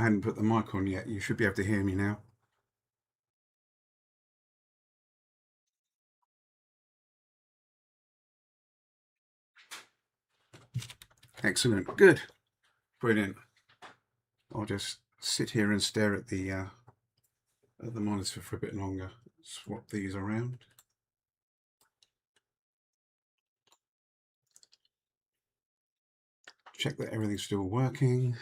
hadn't put the mic on yet. You should be able to hear me now. Excellent. Good. Brilliant. I'll just sit here and stare at the monitor for a bit longer. Swap these around. Check that everything's still working.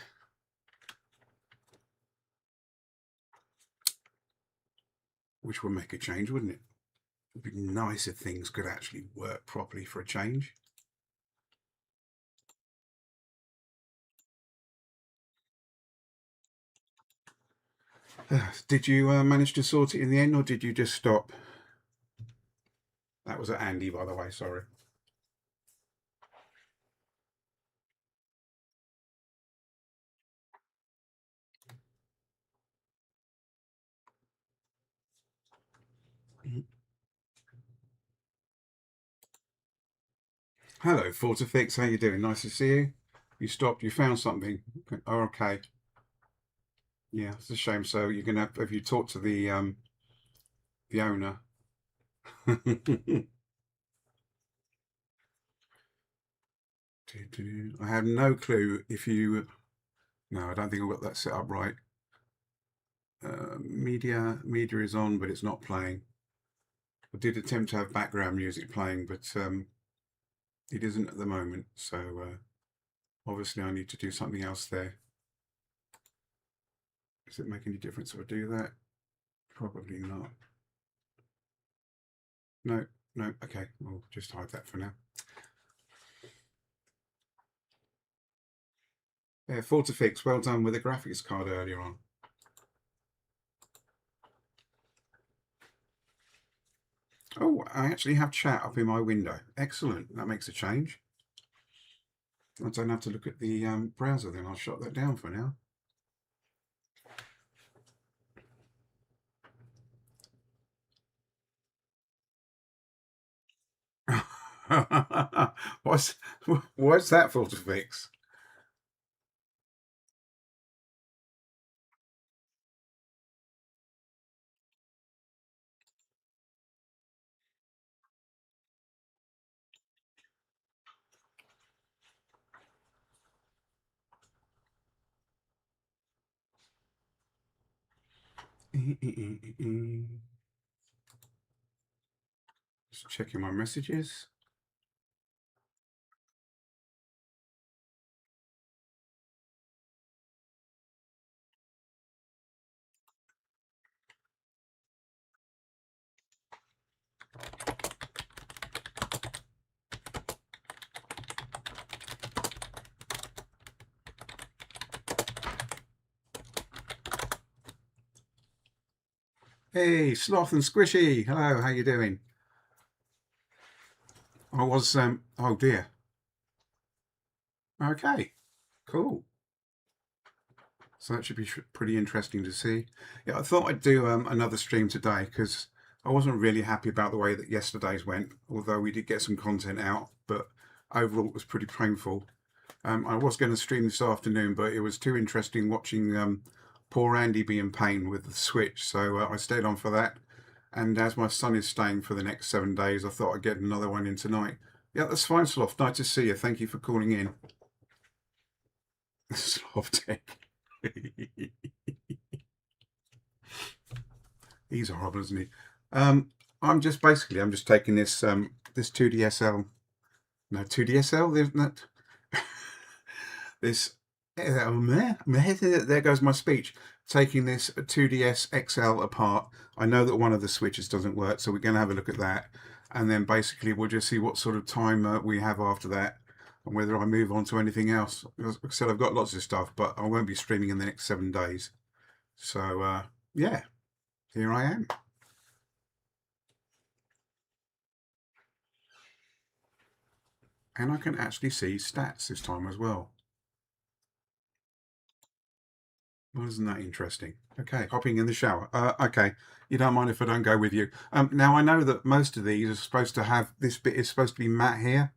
Which would make a change, wouldn't it? It'd be nice if things could actually work properly for a change. Did you manage to sort it in the end, or did you just stop? That was at Andy, by the way, sorry. Hello, Fortifix, how you doing? Nice to see you. You stopped, you found something. Oh, okay. Yeah, it's a shame. So you're gonna have you talked to the owner? I have no clue if you. No, I don't think I've got that set up right. Media is on, but it's not playing. I did attempt to have background music playing, but it isn't at the moment. So obviously I need to do something else there. Does it make any difference if I do that? Probably not. No, no. Okay, we'll just hide that for now. Yeah, Fortifix, well done with the graphics card earlier on. Oh, I actually have chat up in my window. Excellent. That makes a change. I don't have to look at the browser then. I'll shut that down for now. what's that for to fix? Just checking my messages. Hey, Sloth and Squishy. Hello, how you doing? I was, oh dear. Okay, cool. So that should be pretty interesting to see. Yeah, I thought I'd do another stream today because I wasn't really happy about the way that yesterday's went, although we did get some content out, but overall it was pretty painful. I was going to stream this afternoon, but it was too interesting watching poor Andy be in pain with the switch, so I stayed on for that. And as my son is staying for the next 7 days, I thought I'd get another one in tonight. Yeah, that's fine, Sloth. Nice to see you. Thank you for calling in. Sloth Tech. He's horrible, isn't he? I'm just taking this this 2DSL. No, 2DSL, isn't it? This there goes my speech. Taking this 2DS XL apart. I know that one of the switches doesn't work, so we're going to have a look at that, and then basically we'll just see what sort of time we have after that, and whether I move on to anything else. Like I said, I've got lots of stuff, but I won't be streaming in the next 7 days. So yeah, here I am. And I can actually see stats this time as well. Well, isn't that interesting? Okay, hopping in the shower. Okay, you don't mind if I don't go with you. Now I know that most of these are supposed to have, this bit is supposed to be matte here,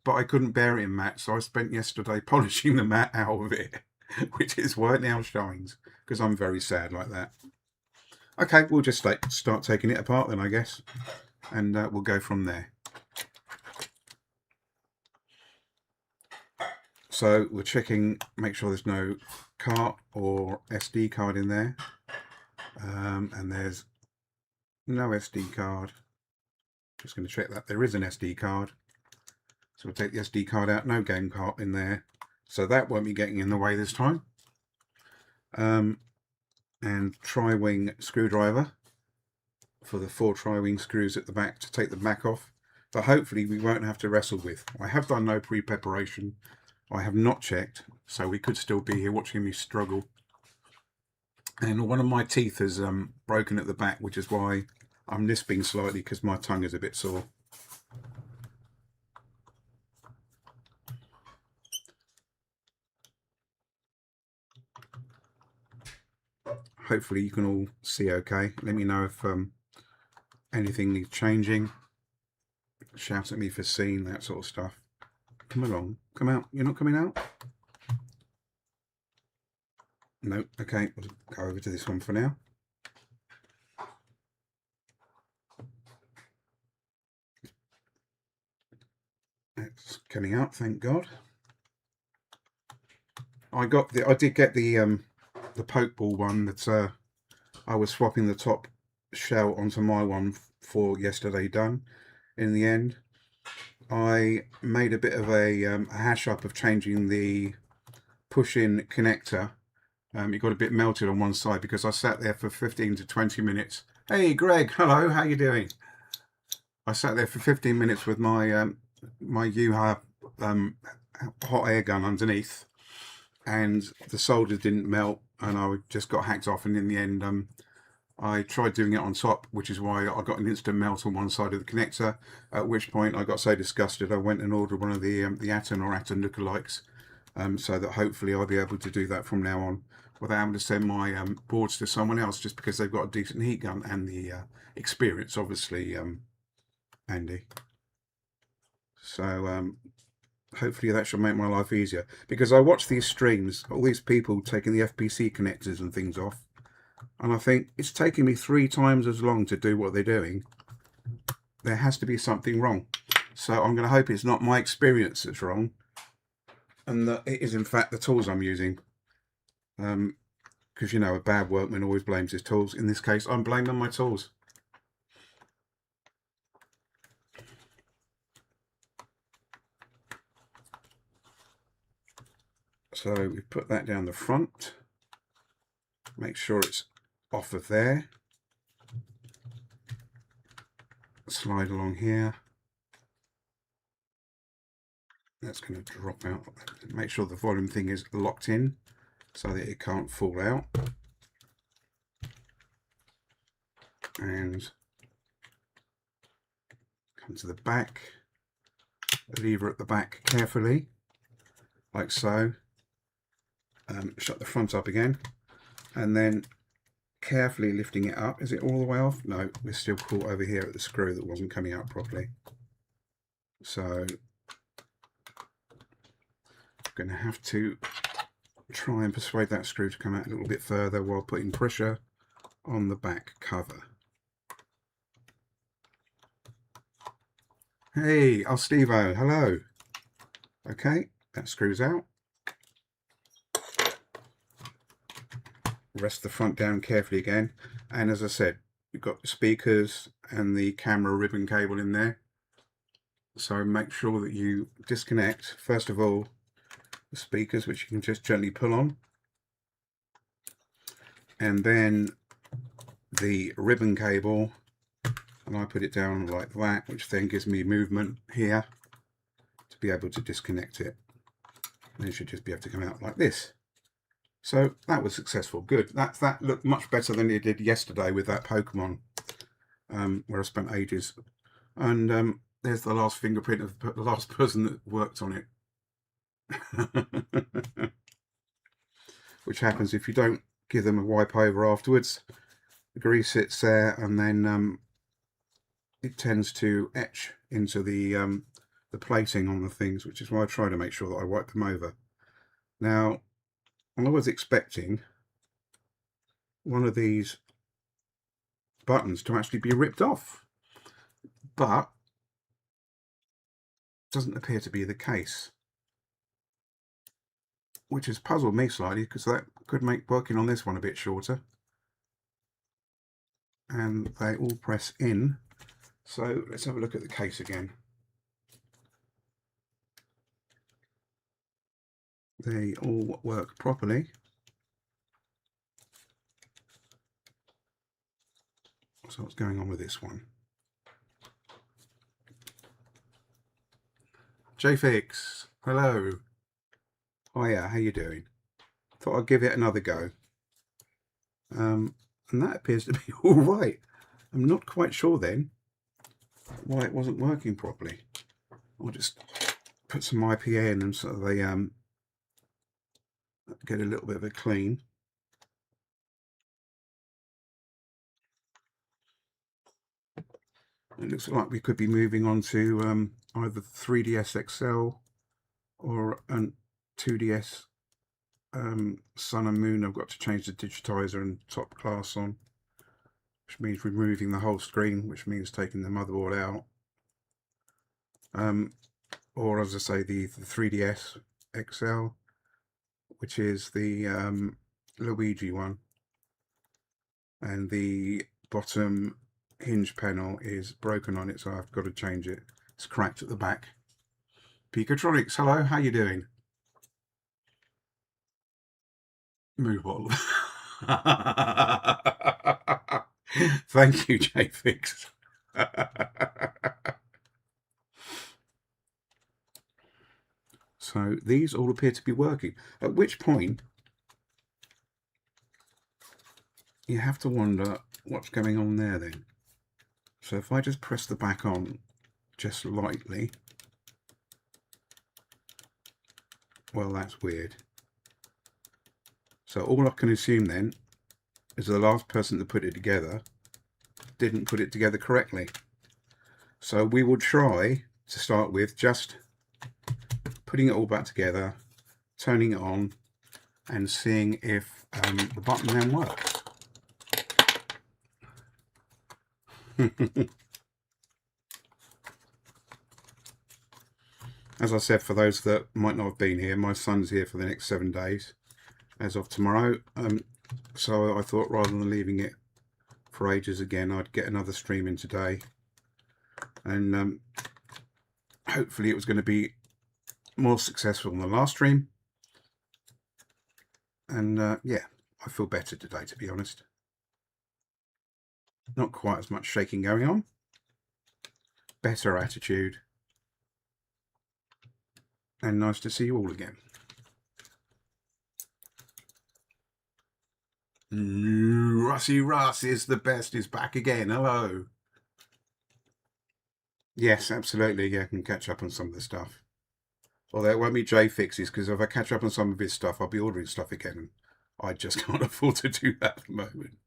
but I couldn't bear it in matte, so I spent yesterday polishing the matte out of it. which is why it now shines, because I'm very sad like that. Okay, we'll just start taking it apart then, I guess, and we'll go from there. So we're checking, make sure there's no cart or SD card in there, and there's no SD card. Just going to check that there is an SD card. So we'll take the SD card out, no game cart in there, so that won't be getting in the way this time. And tri-wing screwdriver for the 4 tri-wing screws at the back to take the back off, but hopefully we won't have to wrestle with. I have done no pre-preparation. I have not checked, so we could still be here watching me struggle. And one of my teeth is broken at the back, which is why I'm lisping slightly, because my tongue is a bit sore. Hopefully you can all see okay. Let me know if anything needs changing. Shout at me for seeing that sort of stuff. Come along, come out. You're not coming out? No. Okay, we'll go over to this one for now. It's coming out, thank God. I did get the poke ball one that I was swapping the top shell onto my one for yesterday done. In the end, I made a bit of a hash up of changing the push-in connector. It got a bit melted on one side because I sat there for 15 to 20 minutes. Hey Greg, hello, how you doing? I sat there for 15 minutes with my my UHA hot air gun underneath, and the solder didn't melt, and I just got hacked off. And in the end, I tried doing it on top, which is why I got an instant melt on one side of the connector, at which point I got so disgusted I went and ordered one of the Aton or Aton lookalikes, so that hopefully I'll be able to do that from now on without having to send my boards to someone else just because they've got a decent heat gun and the experience, obviously, Andy. So hopefully that should make my life easier, because I watch these streams, all these people taking the FPC connectors and things off, and I think it's taking me 3 times as long to do what they're doing. There has to be something wrong. So I'm going to hope it's not my experience that's wrong, and that it is in fact the tools I'm using. Because, you know, a bad workman always blames his tools. In this case, I'm blaming my tools. So we put that down the front. Make sure it's off of there. Slide along here. That's going to drop out. Make sure the volume thing is locked in so that it can't fall out. And come to the back. Lever at the back carefully, like so. Shut the front up again, and then carefully lifting it up. Is it all the way off? No, we're still caught over here at the screw that wasn't coming out properly. So I'm going to have to try and persuade that screw to come out a little bit further while putting pressure on the back cover. Hey, oh Steve-O, hello. Okay, that screws out. Rest the front down carefully again, and as I said, we've got the speakers and the camera ribbon cable in there, so make sure that you disconnect first of all the speakers, which you can just gently pull on, and then the ribbon cable, and I put it down like that, which then gives me movement here to be able to disconnect it, and it should just be able to come out like this. So that was successful. Good. That looked much better than it did yesterday with that Pokemon, where I spent ages. And there's the last fingerprint of the last person that worked on it. Which happens if you don't give them a wipe over afterwards. The grease sits there, and then it tends to etch into the plating on the things, which is why I try to make sure that I wipe them over. Now, And I was expecting one of these buttons to actually be ripped off, but doesn't appear to be the case, which has puzzled me slightly because that could make working on this one a bit shorter. And they all press in. So let's have a look at the case again. They all work properly. So what's going on with this one? JFix, hello. Hiya, how you doing? Thought I'd give it another go. And that appears to be all right. I'm not quite sure then why it wasn't working properly. I'll just put some IPA in them so they get a little bit of a clean. It looks like we could be moving on to either 3DS XL or a 2DS Sun and Moon. I've got to change the digitizer and top class on, which means removing the whole screen, which means taking the motherboard out. Or as I say, the 3DS XL, which is the Luigi one, and the bottom hinge panel is broken on it, so I've got to change it. It's cracked at the back. Pikatronics, hello, how you doing? Move on. Thank you, JFix. So these all appear to be working, at which point you have to wonder what's going on there then. So if I just press the back on just lightly, well, that's weird. So all I can assume then is the last person to put it together didn't put it together correctly. So we will try to start with just putting it all back together, turning it on, and seeing if the button then works. As I said, for those that might not have been here, my son's here for the next 7 days as of tomorrow. So I thought rather than leaving it for ages again, I'd get another stream in today. And hopefully it was going to be more successful than the last stream. And yeah, I feel better today, to be honest. Not quite as much shaking going on. Better attitude. And nice to see you all again. Rusty Russ is the best, is back again. Hello. Yes, absolutely. Yeah, I can catch up on some of the stuff. Although it won't be JFix's, because if I catch up on some of his stuff, I'll be ordering stuff again. And I just can't afford to do that at the moment.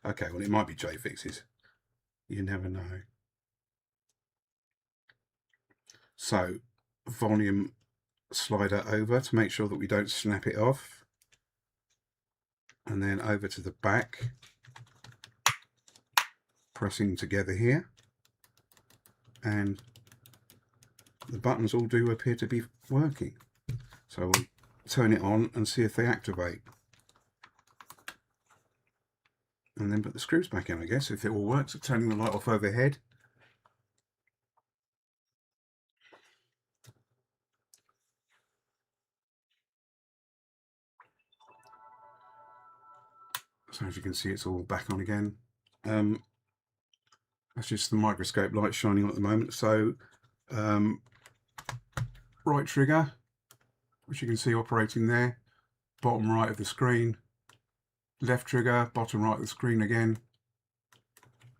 Okay, well, it might be JFix's. You never know. So, volume slider over to make sure that we don't snap it off. And then over to the back. Pressing together here. And the buttons all do appear to be working. So we'll turn it on and see if they activate. And then put the screws back in, I guess, if it all works. So turning the light off overhead. So as you can see, it's all back on again. That's just the microscope light shining on at the moment. So right trigger, which you can see operating there, bottom right of the screen, left trigger, bottom right of the screen again,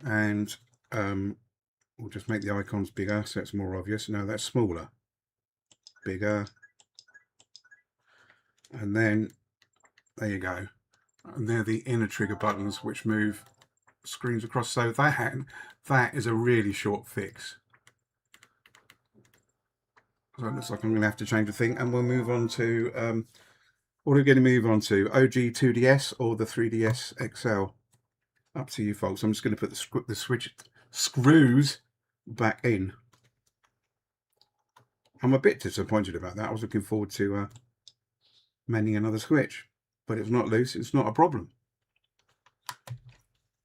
and we'll just make the icons bigger so it's more obvious. No, that's smaller, bigger, and then there you go. And they're the inner trigger buttons which move screens across. So that is a really short fix. So it looks like I'm going to have to change the thing, and we'll move on to What are we going to move on to? OG 2DS or the 3DS XL? Up to you folks. I'm just going to put the screws back in. I'm a bit disappointed about that. I was looking forward to mending another switch, but it's not loose. It's not a problem.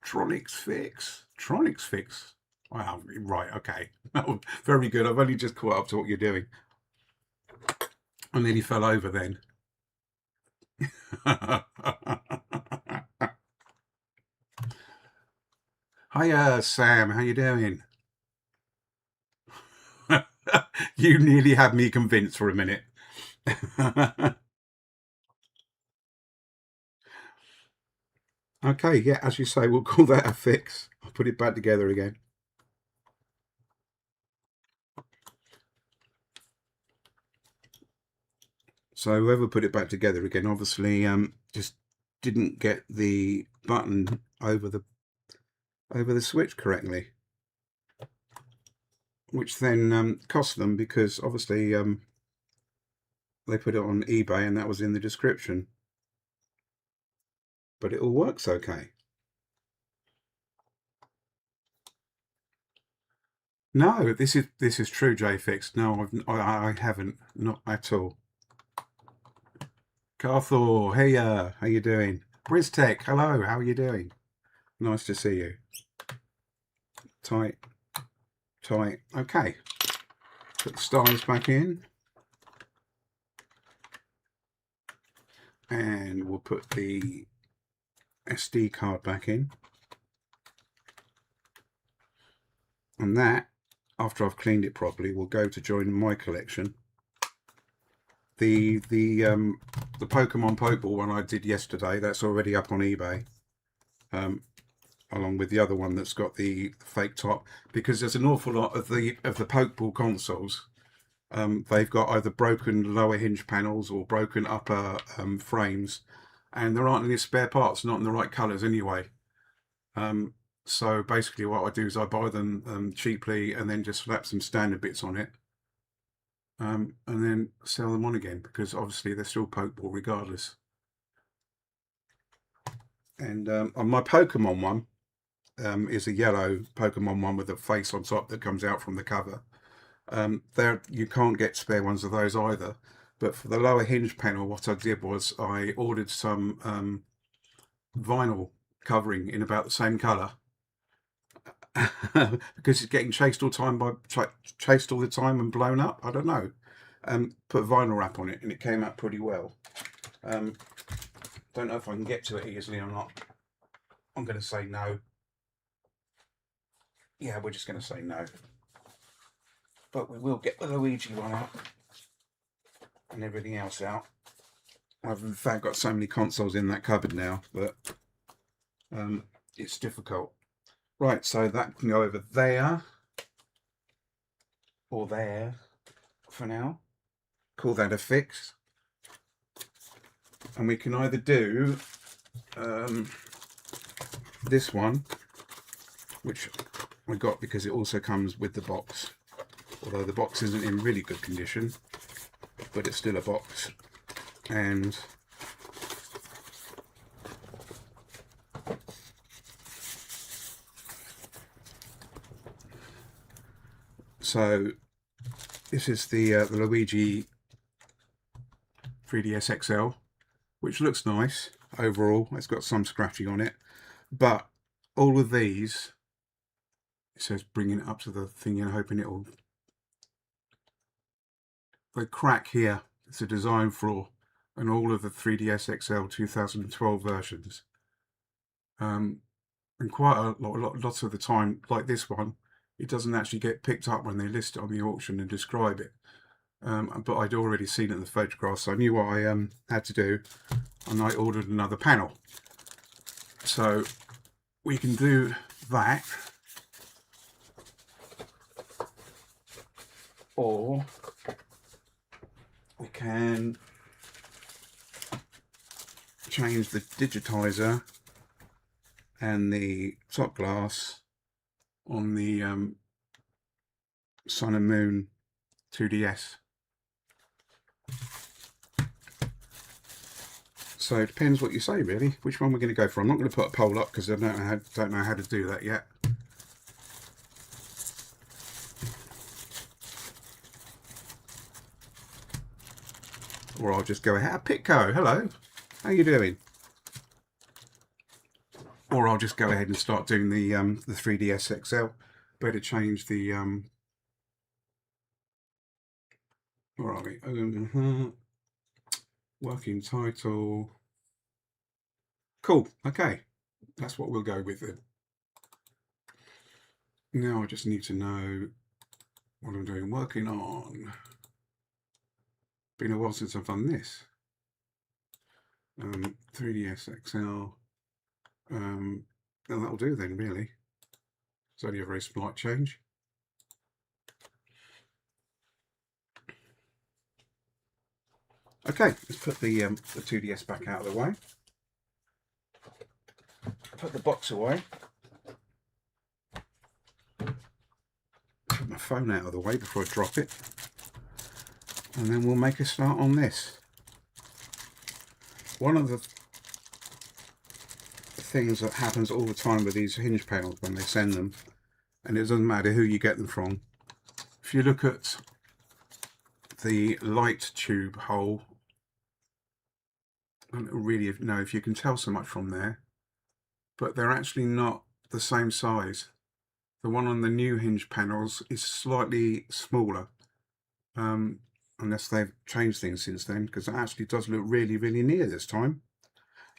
Tronics fix. Tronics fix. Wow, right, okay. Very good. I've only just caught up to what you're doing. I nearly fell over then. Hiya, Sam. How you doing? You nearly had me convinced for a minute. Okay, yeah, as you say, we'll call that a fix. I'll put it back together again. So whoever put it back together again, obviously, just didn't get the button over the switch correctly, which then cost them, because obviously they put it on eBay and that was in the description. But it all works okay. No, this is true, JFix. No, I haven't, not at all. Carthor, hey, how you doing? BrizTech, hello, how are you doing? Nice to see you. Tight, tight. Okay, put the stars back in, and we'll put the SD card back in, and that, after I've cleaned it properly, will go to join my collection. The Pokemon Pokeball one I did yesterday, that's already up on eBay, along with the other one that's got the fake top, because there's an awful lot of the Pokeball consoles. They've got either broken lower hinge panels or broken upper frames, and there aren't any spare parts, not in the right colours anyway. So basically what I do is I buy them cheaply and then just slap some standard bits on it, and then sell them on again, because obviously they're still Pokeball regardless. And on my Pokemon one, is a yellow Pokemon one with a face on top that comes out from the cover. There, you can't get spare ones of those either. But for the lower hinge panel, what I did was I ordered some vinyl covering in about the same colour, because it's getting chased all the time and blown up. I don't know. Put vinyl wrap on it, and it came out pretty well. Don't know if I can get to it easily or not. I'm going to say no. Yeah, we're just going to say no. But we will get the Luigi one out and everything else out. I've in fact got so many consoles in that cupboard now that it's difficult. Right, so that can go over there or there for now. Call that a fix. And we can either do this one, which I got because it also comes with the box, although the box isn't in really good condition, but it's still a box. And so this is the Luigi 3DS XL, which looks nice overall. It's got some scratching on it, but all of these, it says bringing it up to the thing and hoping it'll, they crack here. It's a design flaw, and all of the 3DS XL 2012 versions. And quite a lot of the time, like this one, it doesn't actually get picked up when they list it on the auction and describe it. But I'd already seen it in the photographs, so I knew what I had to do, and I ordered another panel. So we can do that, or we can change the digitizer and the top glass on the Sun and Moon 2DS. So it depends what you say, really. Which one we're going to go for? I'm not going to put a poll up because I don't know how to do that yet. Or I'll just go ahead. Pitco, hello. How you doing? Or I'll just go ahead and start doing the 3DS XL. Better change the where are we? Working title. Cool. Okay, that's what we'll go with then. Now I just need to know what I'm doing. Working on. Been a while since I've done this. 3DS XL. And that'll do then, really. It's only a very slight change. Okay, let's put the 2DS back out of the way. Put the box away. Put my phone out of the way before I drop it. And then we'll make a start on this. One of the things that happens all the time with these hinge panels when they send them, and it doesn't matter who you get them from, if you look at the light tube hole, I don't really know if you can tell so much from there, but they're actually not the same size. The one on the new hinge panels is slightly smaller, unless they've changed things since then, because it actually does look really, really near this time.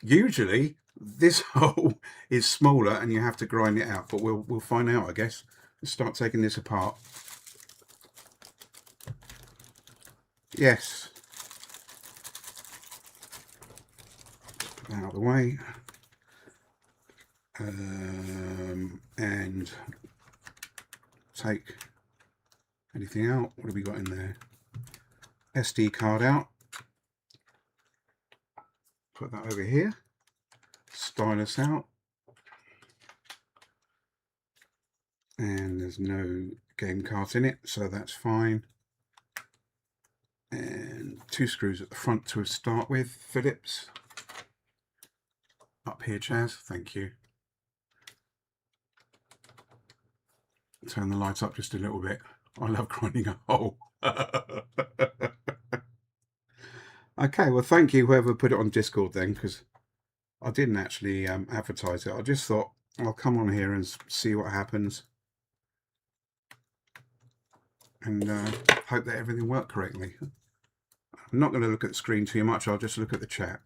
Usually this hole is smaller and you have to grind it out, but we'll find out, I guess. Let's start taking this apart. Yes. Put that out of the way. And take anything out. What have we got in there? SD card out. Put that over here. Stylus out. And there's no game cards in it, so that's fine. And 2 screws at the front to start with. Phillips. Up here, Chaz. Thank you. Turn the lights up just a little bit. I love grinding a hole. Okay, well, thank you whoever put it on Discord then, because I didn't actually advertise it. I just thought I'll come on here and see what happens, and hope that everything worked correctly. I'm not going to look at the screen too much. I'll just look at the chat.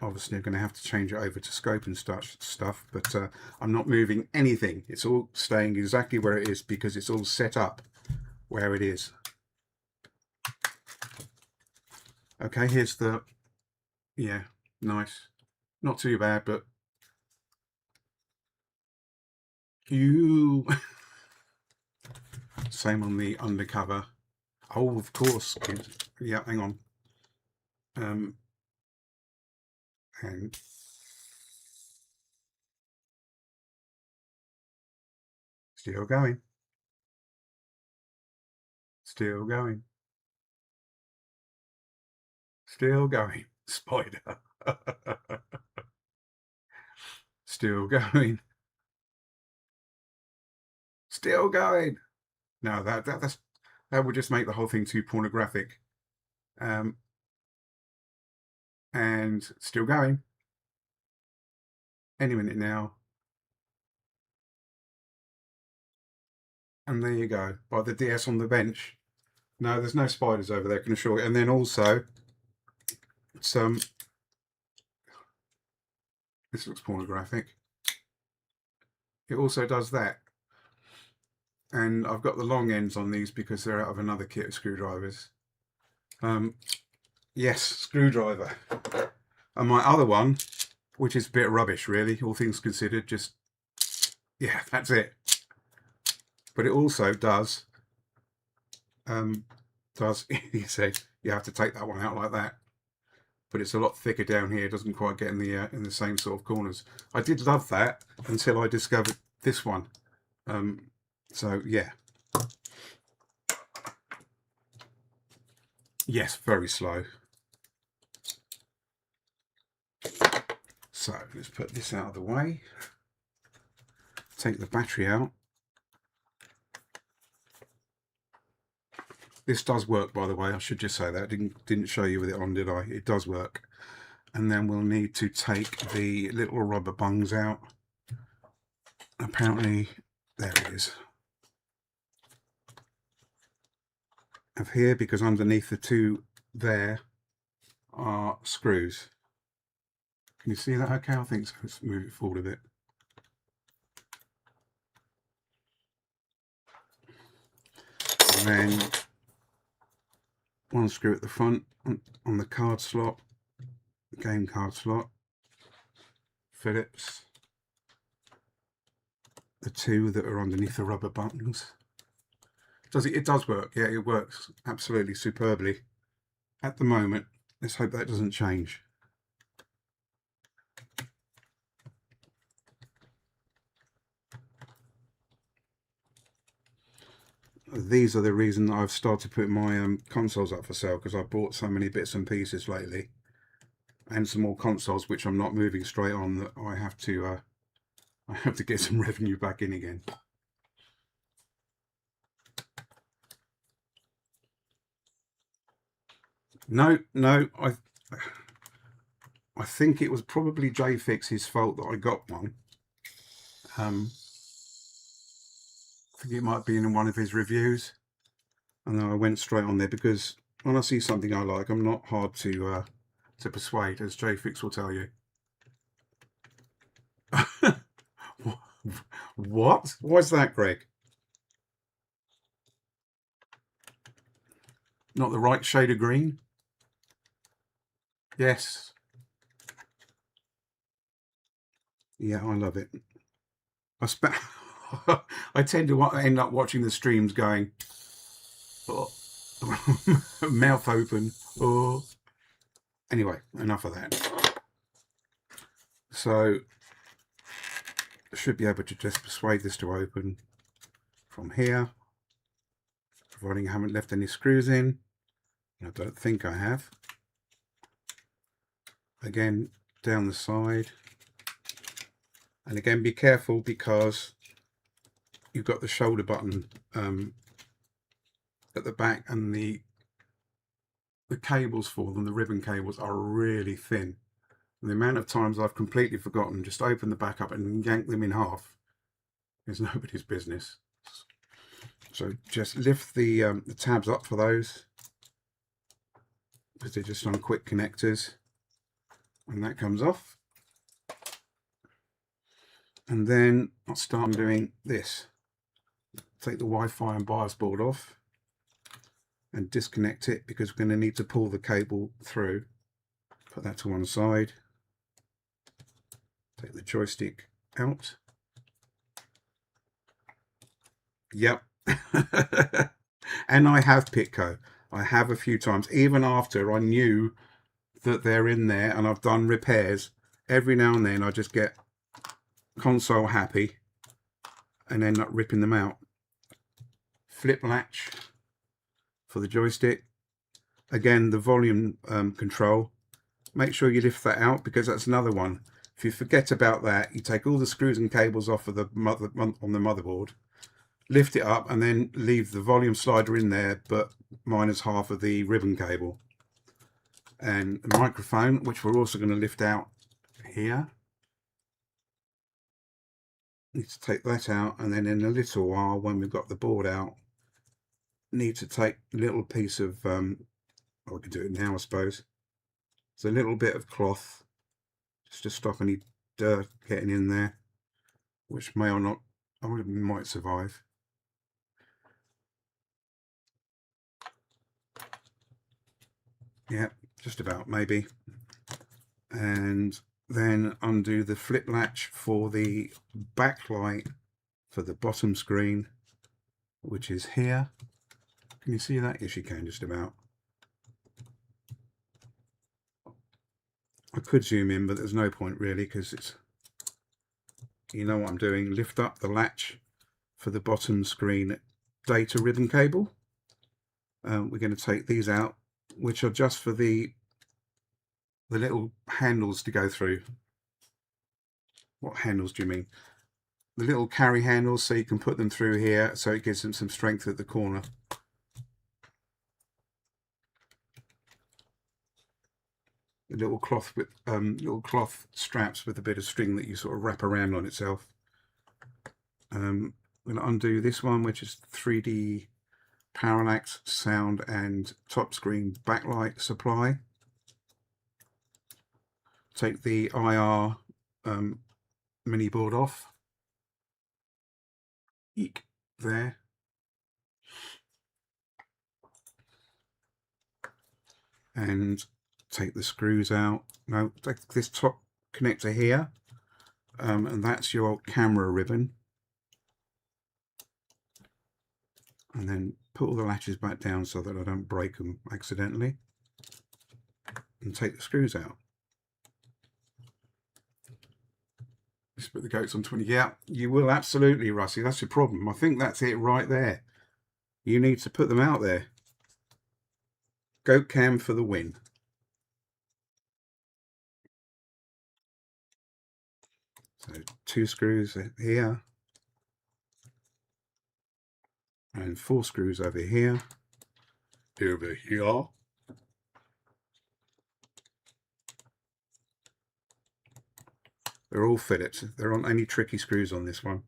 Obviously, I'm going to have to change it over to scope and stuff, but I'm not moving anything. It's all staying exactly where it is because it's all set up where it is. Okay, here's the, yeah, nice. Not too bad, but you. Same on the undercover. Oh, of course. Yeah, hang on. And still going. Still going. Still going. Spider. Still going. Still going. No, that would just make the whole thing too pornographic. And still going. Any minute now. And there you go. By the DS on the bench. No, there's no spiders over there, I can assure you. And then also, this looks pornographic. It also does that. And I've got the long ends on these because they're out of another kit of screwdrivers. Yes, screwdriver. And my other one, which is a bit rubbish really, all things considered, just, yeah, that's it. But it also does, you say, you have to take that one out like that. But it's a lot thicker down here, it doesn't quite get in the same sort of corners. I did love that until I discovered this one. So yeah. Yes, very slow. So let's put this out of the way. Take the battery out. This does work, by the way. I should just say that. Didn't show you with it on, did I? It does work. And then we'll need to take the little rubber bungs out. Apparently, there it is. Of here, because underneath the two there are screws. Can you see that okay? I think so. Let's move it forward a bit. And then one screw at the front on the card slot, game card slot, Phillips. The two that are underneath the rubber buttons. It does work. Yeah, it works absolutely superbly at the moment. Let's hope that doesn't change. These are the reason I've started putting my consoles up for sale, because I've bought so many bits and pieces lately, and some more consoles which I'm not moving straight on, that I have to get some revenue back in again. No, I think it was probably JFix's fault that I got one. I think it might be in one of his reviews, and then I went straight on there, because when I see something I like, I'm not hard to persuade, as JFix will tell you. What? Why's that, Greg? Not the right shade of green? Yes. Yeah, I love it. I tend to end up watching the streams going, oh, mouth open. Oh. Anyway, enough of that. So I should be able to just persuade this to open from here, providing I haven't left any screws in. I don't think I have. Again, down the side. And again, be careful, because you've got the shoulder button at the back, and the cables for them, the ribbon cables, are really thin. And the amount of times I've completely forgotten, just open the back up and yank them in half is nobody's business. So just lift the tabs up for those, because they're just on quick connectors, and that comes off. And then I'll start doing this. Take the Wi-Fi and BIOS board off and disconnect it, because we're going to need to pull the cable through. Put that to one side. Take the joystick out. Yep. And I have Pitco. I have a few times, even after I knew that they're in there and I've done repairs. Every now and then I just get console happy and end up ripping them out. Flip latch for the joystick. Again, the volume control. Make sure you lift that out, because that's another one. If you forget about that, you take all the screws and cables off of the motherboard, lift it up, and then leave the volume slider in there, but minus half of the ribbon cable. And the microphone, which we're also going to lift out here. Need to take that out, and then in a little while, when we've got the board out, need to take a little piece of I can do it now, I suppose. It's a little bit of cloth, just to stop any dirt getting in there, which may or not, might survive. Yeah, just about, maybe. And then undo the flip latch for the backlight for the bottom screen, which is here. Can you see that? Yes, you can, just about. I could zoom in, but there's no point really, because it's, you know what I'm doing. Lift up the latch for the bottom screen data ribbon cable. We're going to take these out, which are just for the little handles to go through. What handles do you mean? The little carry handles, so you can put them through here, so it gives them some strength at the corner. The little cloth with little cloth straps with a bit of string that you sort of wrap around on itself. I'm going to undo this one, which is 3D parallax sound and top screen backlight supply. Take the IR mini board off. Eek, there. And take the screws out. Now take this top connector here, and that's your camera ribbon. And then put all the latches back down so that I don't break them accidentally. And take the screws out. Just put the goats on 20. Yeah, you will absolutely, Rusty. That's your problem. I think that's it right there. You need to put them out there. Goat cam for the win. So 2 screws here. And 4 screws over here. Over here. They're all Phillips. There aren't any tricky screws on this one.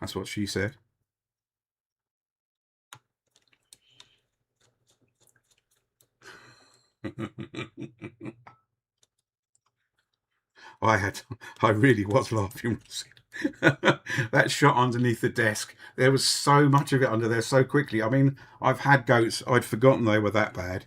That's what she said. I really was laughing. That shot underneath the desk, there was so much of it under there so quickly. I mean, I've had goats, I'd forgotten they were that bad.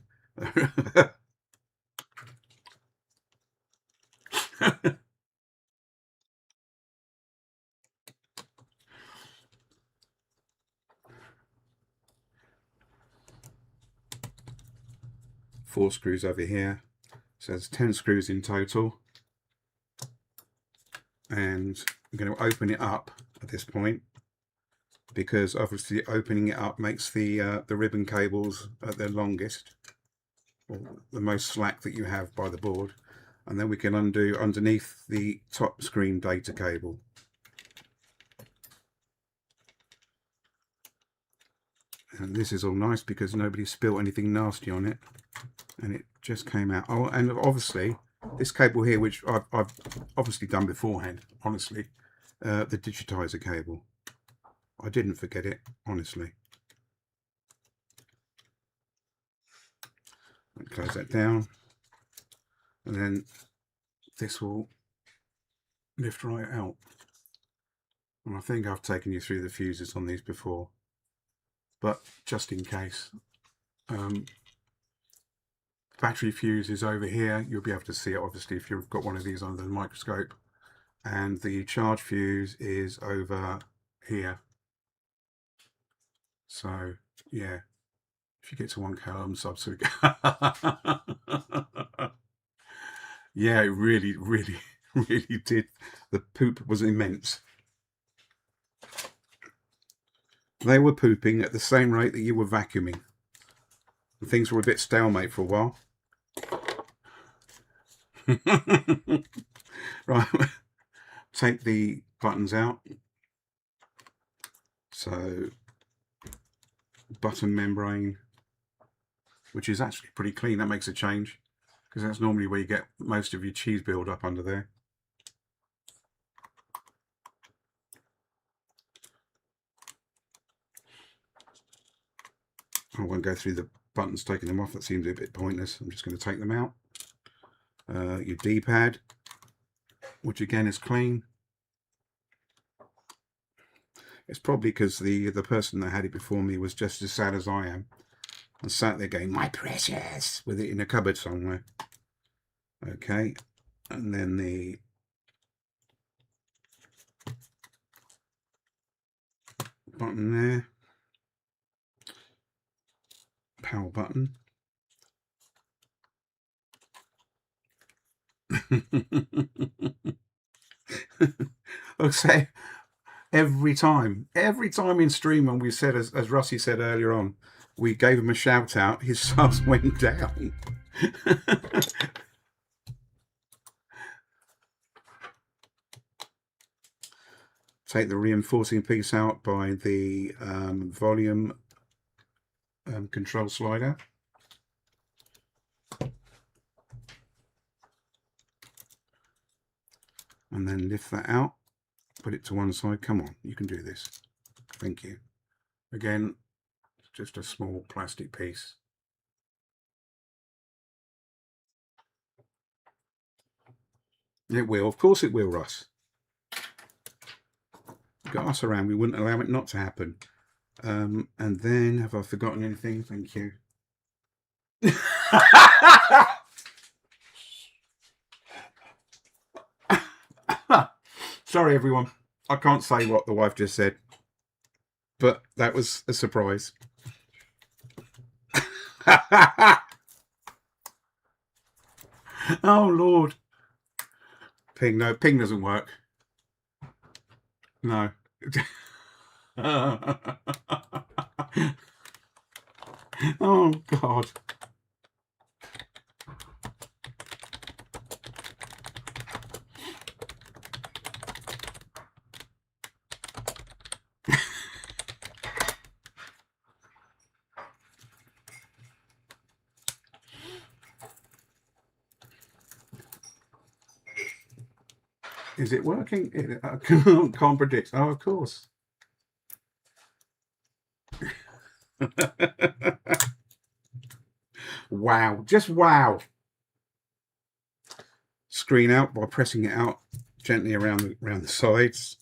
4 screws over here, so there's 10 screws in total. And I'm going to open it up at this point, because obviously opening it up makes the ribbon cables at their longest, or the most slack that you have by the board. And then we can undo underneath the top screen data cable. And this is all nice because nobody spilled anything nasty on it, and it just came out. Oh, and obviously this cable here, which I've obviously done beforehand, honestly, the digitizer cable. I didn't forget it, honestly. Close that down, and then this will lift right out. And I think I've taken you through the fuses on these before, but just in case. Battery fuse is over here. You'll be able to see it obviously if you've got one of these under the microscope. And the charge fuse is over here. So yeah, if you get to 1K, I'm subs. Yeah, it really, really, really did. The poop was immense. They were pooping at the same rate that you were vacuuming. And things were a bit stalemate for a while. Right, take the buttons out. So button membrane, which is actually pretty clean. That makes a change, because that's normally where you get most of your cheese build up under there. I won't go through the buttons taking them off. That seems a bit pointless. I'm just going to take them out. Your D-pad, which again is clean. It's probably because the person that had it before me was just as sad as I am, and sat there going, "My precious," with it in a cupboard somewhere. Okay, and then the button there, power button. I'll say every time in stream, when we said, as Rusty said earlier on, we gave him a shout out, his subs went down. take the reinforcing piece out by the volume control slider. And then lift that out, put it to one side. Come on, you can do this. Thank you. Again, just a small plastic piece. It will, of course it will, Russ. Got us around, we wouldn't allow it not to happen. And then, have I forgotten anything? Thank you. Sorry everyone, I can't say what the wife just said, but that was a surprise. Oh Lord. Ping, no, ping doesn't work. No. Oh God. Is it working? I can't predict. Oh, of course. Wow, just wow. Screen out by pressing it out gently around the sides.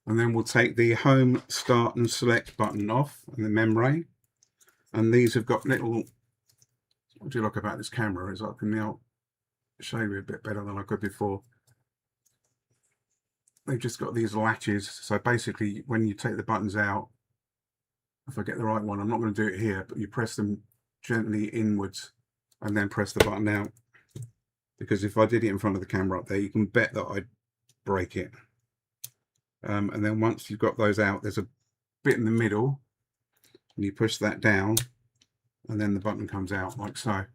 And then we'll take the home, start and select button off and the membrane. And these have got little, what do you like about this camera is I can now show you a bit better than I could before. They've just got these latches. So basically when you take the buttons out, if I get the right one, I'm not going to do it here, but you press them gently inwards and then press the button out. Because if I did it in front of the camera up there, you can bet that I'd break it. And then once you've got those out, there's a bit in the middle and you push that down and then the button comes out like so.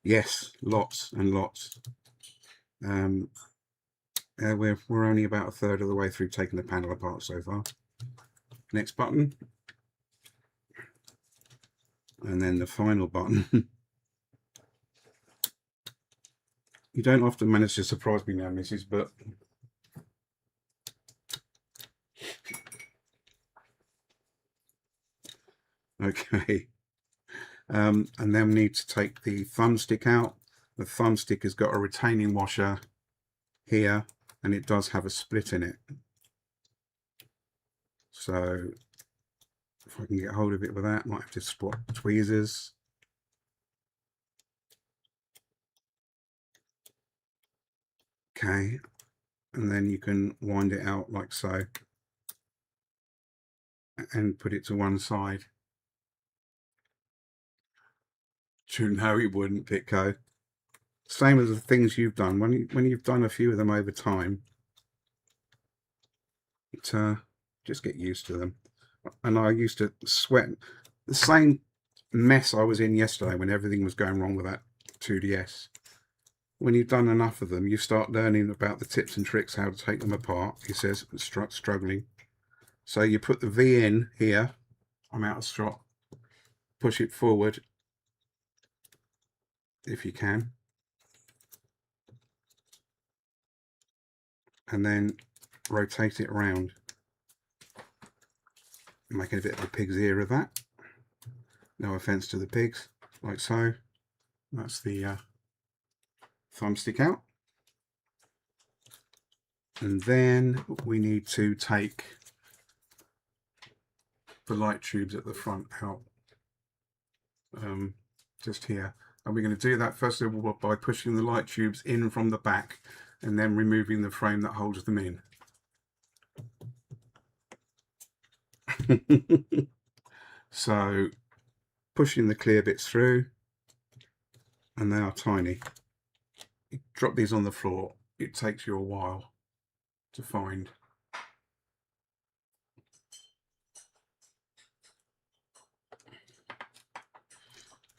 Yes, lots and lots. We're only about a third of the way through taking the panel apart so far. Next button. And then the final button. You don't often manage to surprise me now, Mrs. But okay. And then we need to take the thumbstick out. The thumbstick has got a retaining washer here, and it does have a split in it. So if I can get hold of it with that, I might have to spot tweezers. Okay, and then you can wind it out like so and put it to one side. No, it wouldn't, Pitco. Same as the things you've done. When you've done a few of them over time, just get used to them. And I used to sweat the same mess I was in yesterday when everything was going wrong with that 2DS. When you've done enough of them, you start learning about the tips and tricks, how to take them apart. He says, struggling. So you put the V in here. I'm out of strop. Push it forward if you can. And then rotate it around. Making a bit of a pig's ear of that. No offense to the pigs, like so. That's the thumbstick out. And then we need to take the light tubes at the front out, just here. And we're going to do that first of all by pushing the light tubes in from the back and then removing the frame that holds them in. So pushing the clear bits through, and they are tiny. You drop these on the floor, it takes you a while to find.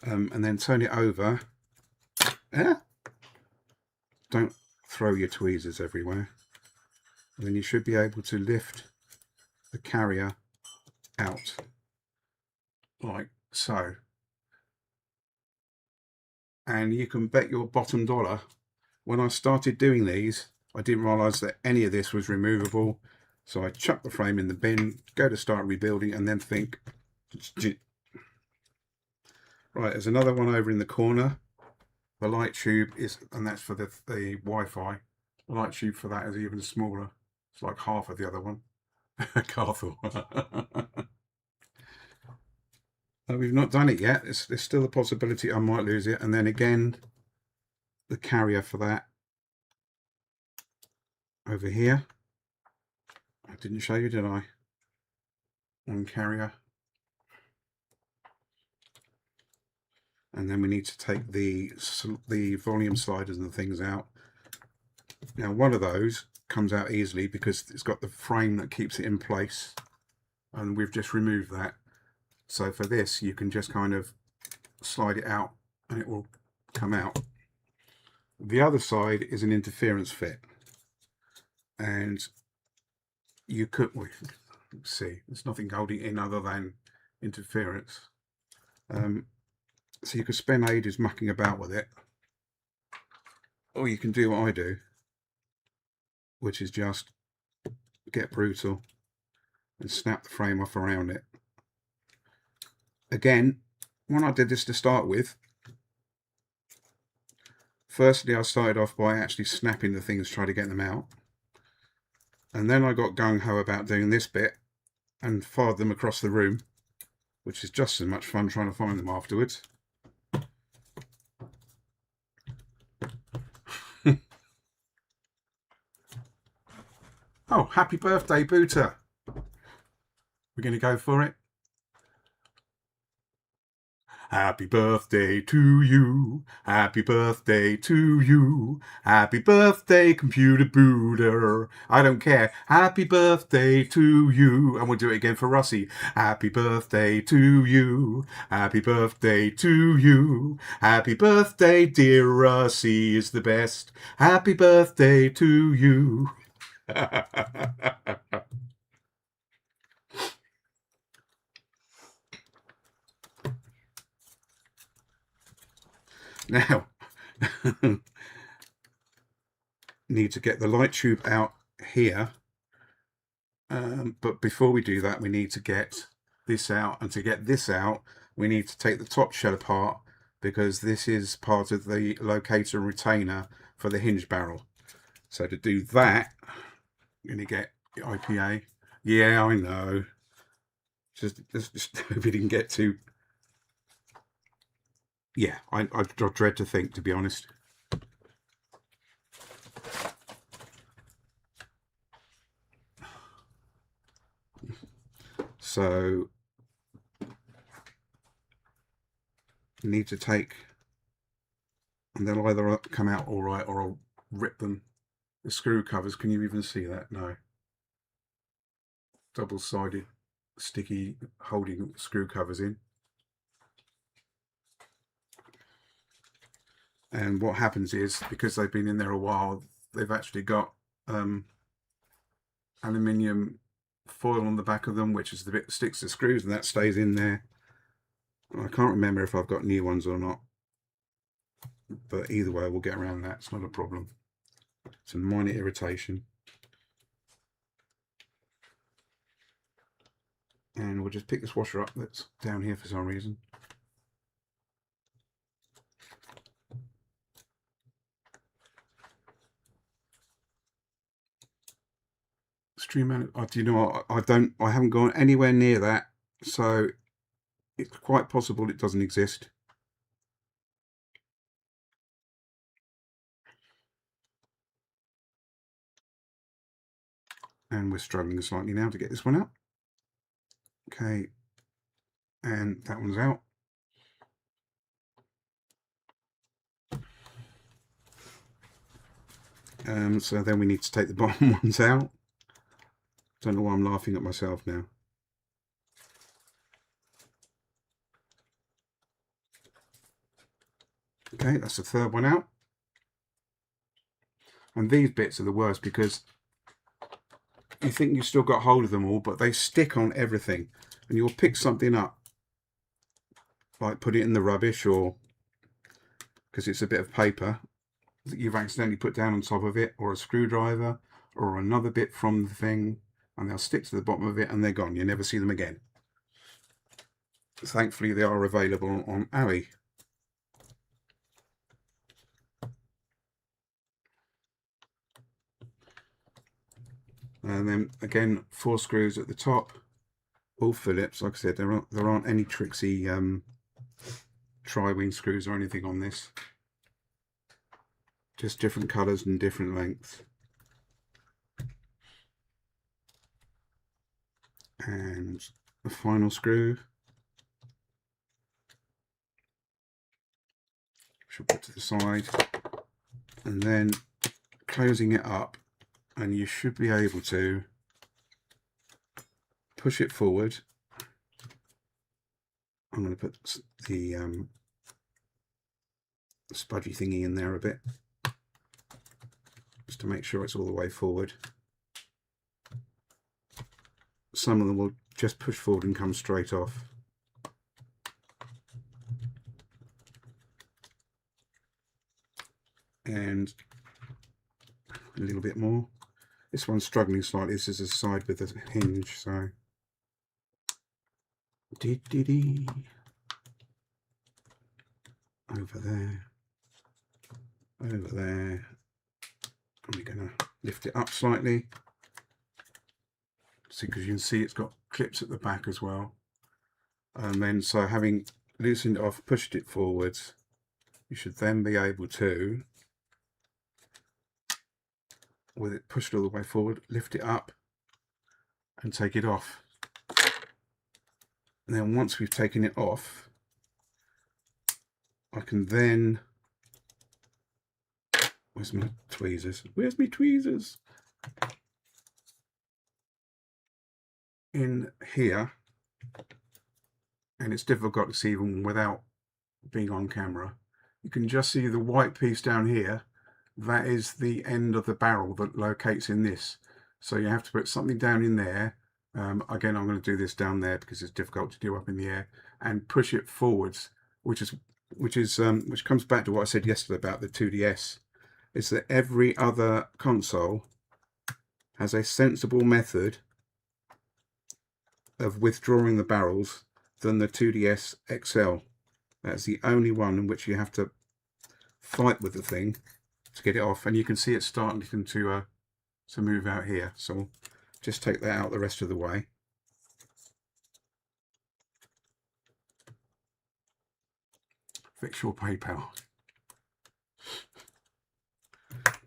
And then turn it over. Don't throw your tweezers everywhere. And then you should be able to lift the carrier out like so. And you can bet your bottom dollar, when I started doing these, I didn't realise that any of this was removable. So I chuck the frame in the bin, go to start rebuilding, and then think, right, there's another one over in the corner. The light tube is, and that's for the Wi-Fi. The light tube for that is even smaller. It's like half of the other one. Carthel. We've not done it yet. There's still a possibility I might lose it. And then again, the carrier for that over here. I didn't show you, did I? One carrier. And then we need to take the volume sliders and things out. Now one of those comes out easily because it's got the frame that keeps it in place, and we've just removed that. So for this you can just kind of slide it out and it will come out. The other side is an interference fit, and you could see there's nothing holding in other than interference. So you could spend ages mucking about with it, or you can do what I do, which is just get brutal and snap the frame off around it. Again, when I did this to start with, firstly I started off by actually snapping the things, trying to get them out, and then I got gung-ho about doing this bit and fired them across the room, which is just as much fun trying to find them afterwards. Oh, happy birthday, Booter. We're going to go for it. Happy birthday to you. Happy birthday to you. Happy birthday, computer booter. I don't care. Happy birthday to you. And we'll do it again for Russie. Happy birthday to you. Happy birthday to you. Happy birthday, dear Russie is the best. Happy birthday to you. Now, need to get the light tube out here, but before we do that we need to get this out, and to get this out we need to take the top shell apart, because this is part of the locator and retainer for the hinge barrel. So to do that I'm going to get the IPA. Yeah, I know, just hope we didn't get too, yeah, I dread to think, to be honest. So need to take, and they'll either come out all right or I'll rip them. The screw covers, can you even see that? No. Double-sided sticky holding screw covers in. And what happens is, because they've been in there a while, they've actually got aluminium foil on the back of them, which is the bit that sticks to screws, and that stays in there. I can't remember if I've got new ones or not, but either way we'll get around that. It's not a problem. It's a minor irritation. And we'll just pick this washer up that's down here for some reason. Stream, do you know what? I haven't gone anywhere near that, so it's quite possible it doesn't exist. And we're struggling slightly now to get this one out. Okay, and that one's out. So then we need to take the bottom ones out. Don't know why I'm laughing at myself now. Okay, that's the third one out. And these bits are the worst because you think you've still got hold of them all, but they stick on everything. And you'll pick something up, like put it in the rubbish, or because it's a bit of paper that you've accidentally put down on top of it, or a screwdriver, or another bit from the thing, and they'll stick to the bottom of it and they're gone. You never see them again. Thankfully, they are available on Ali. And then again, 4 screws at the top, all Phillips. Like I said, there aren't any tricksy tri-wing screws or anything on this. Just different colours and different lengths. And the final screw, which we'll put to the side, and then closing it up, and you should be able to push it forward. I'm going to put the spudgy thingy in there a bit, just to make sure it's all the way forward. Some of them will just push forward and come straight off. And a little bit more. This one's struggling slightly. This is a side with a hinge, so over there, over there. And we're going to lift it up slightly. See, because you can see it's got clips at the back as well. And then, so having loosened it off, pushed it forwards, you should then be able to, with it pushed all the way forward, lift it up and take it off. And then once we've taken it off, I can then, where's my tweezers? Where's my tweezers? In here, and it's difficult to see even without being on camera, you can just see the white piece down here. That is the end of the barrel that locates in this. So you have to put something down in there. Again, I'm going to do this down there because it's difficult to do up in the air, and push it forwards, which comes back to what I said yesterday about the 2DS. Is that every other console has a sensible method of withdrawing the barrels than the 2DS XL. That's the only one in which you have to fight with the thing to get it off, and you can see it's starting to move out here. So we'll just take that out the rest of the way. Fix your PayPal.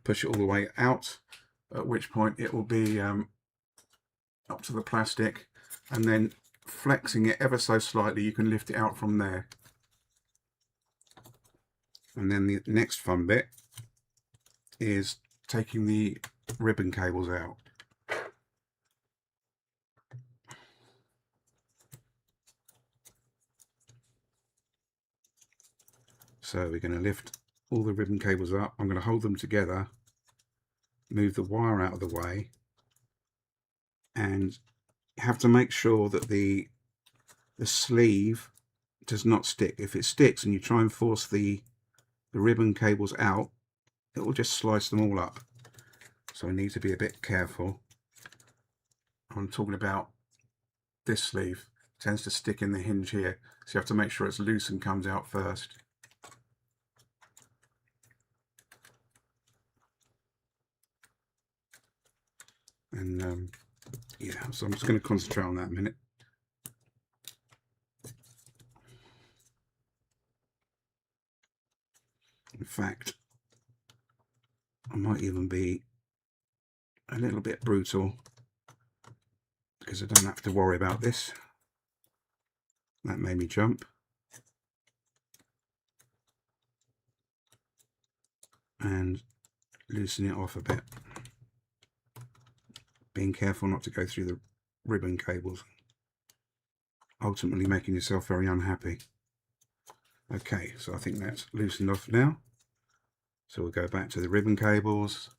Push it all the way out, at which point it will be up to the plastic, and then flexing it ever so slightly, you can lift it out from there. And then the next fun bit is taking the ribbon cables out. So we're going to lift all the ribbon cables up. I'm going to hold them together, move the wire out of the way, and have to make sure that the sleeve does not stick. If it sticks and you try and force the ribbon cables out, it will just slice them all up. So we need to be a bit careful. I'm talking about this sleeve. It tends to stick in the hinge here, so you have to make sure it's loose and comes out first. And yeah, so I'm just going to concentrate on that a minute. In fact, I might even be a little bit brutal because I don't have to worry about this. That made me jump. And loosen it off a bit. Being careful not to go through the ribbon cables, ultimately making yourself very unhappy. Okay, so I think that's loosened off now. So we'll go back to the ribbon cables,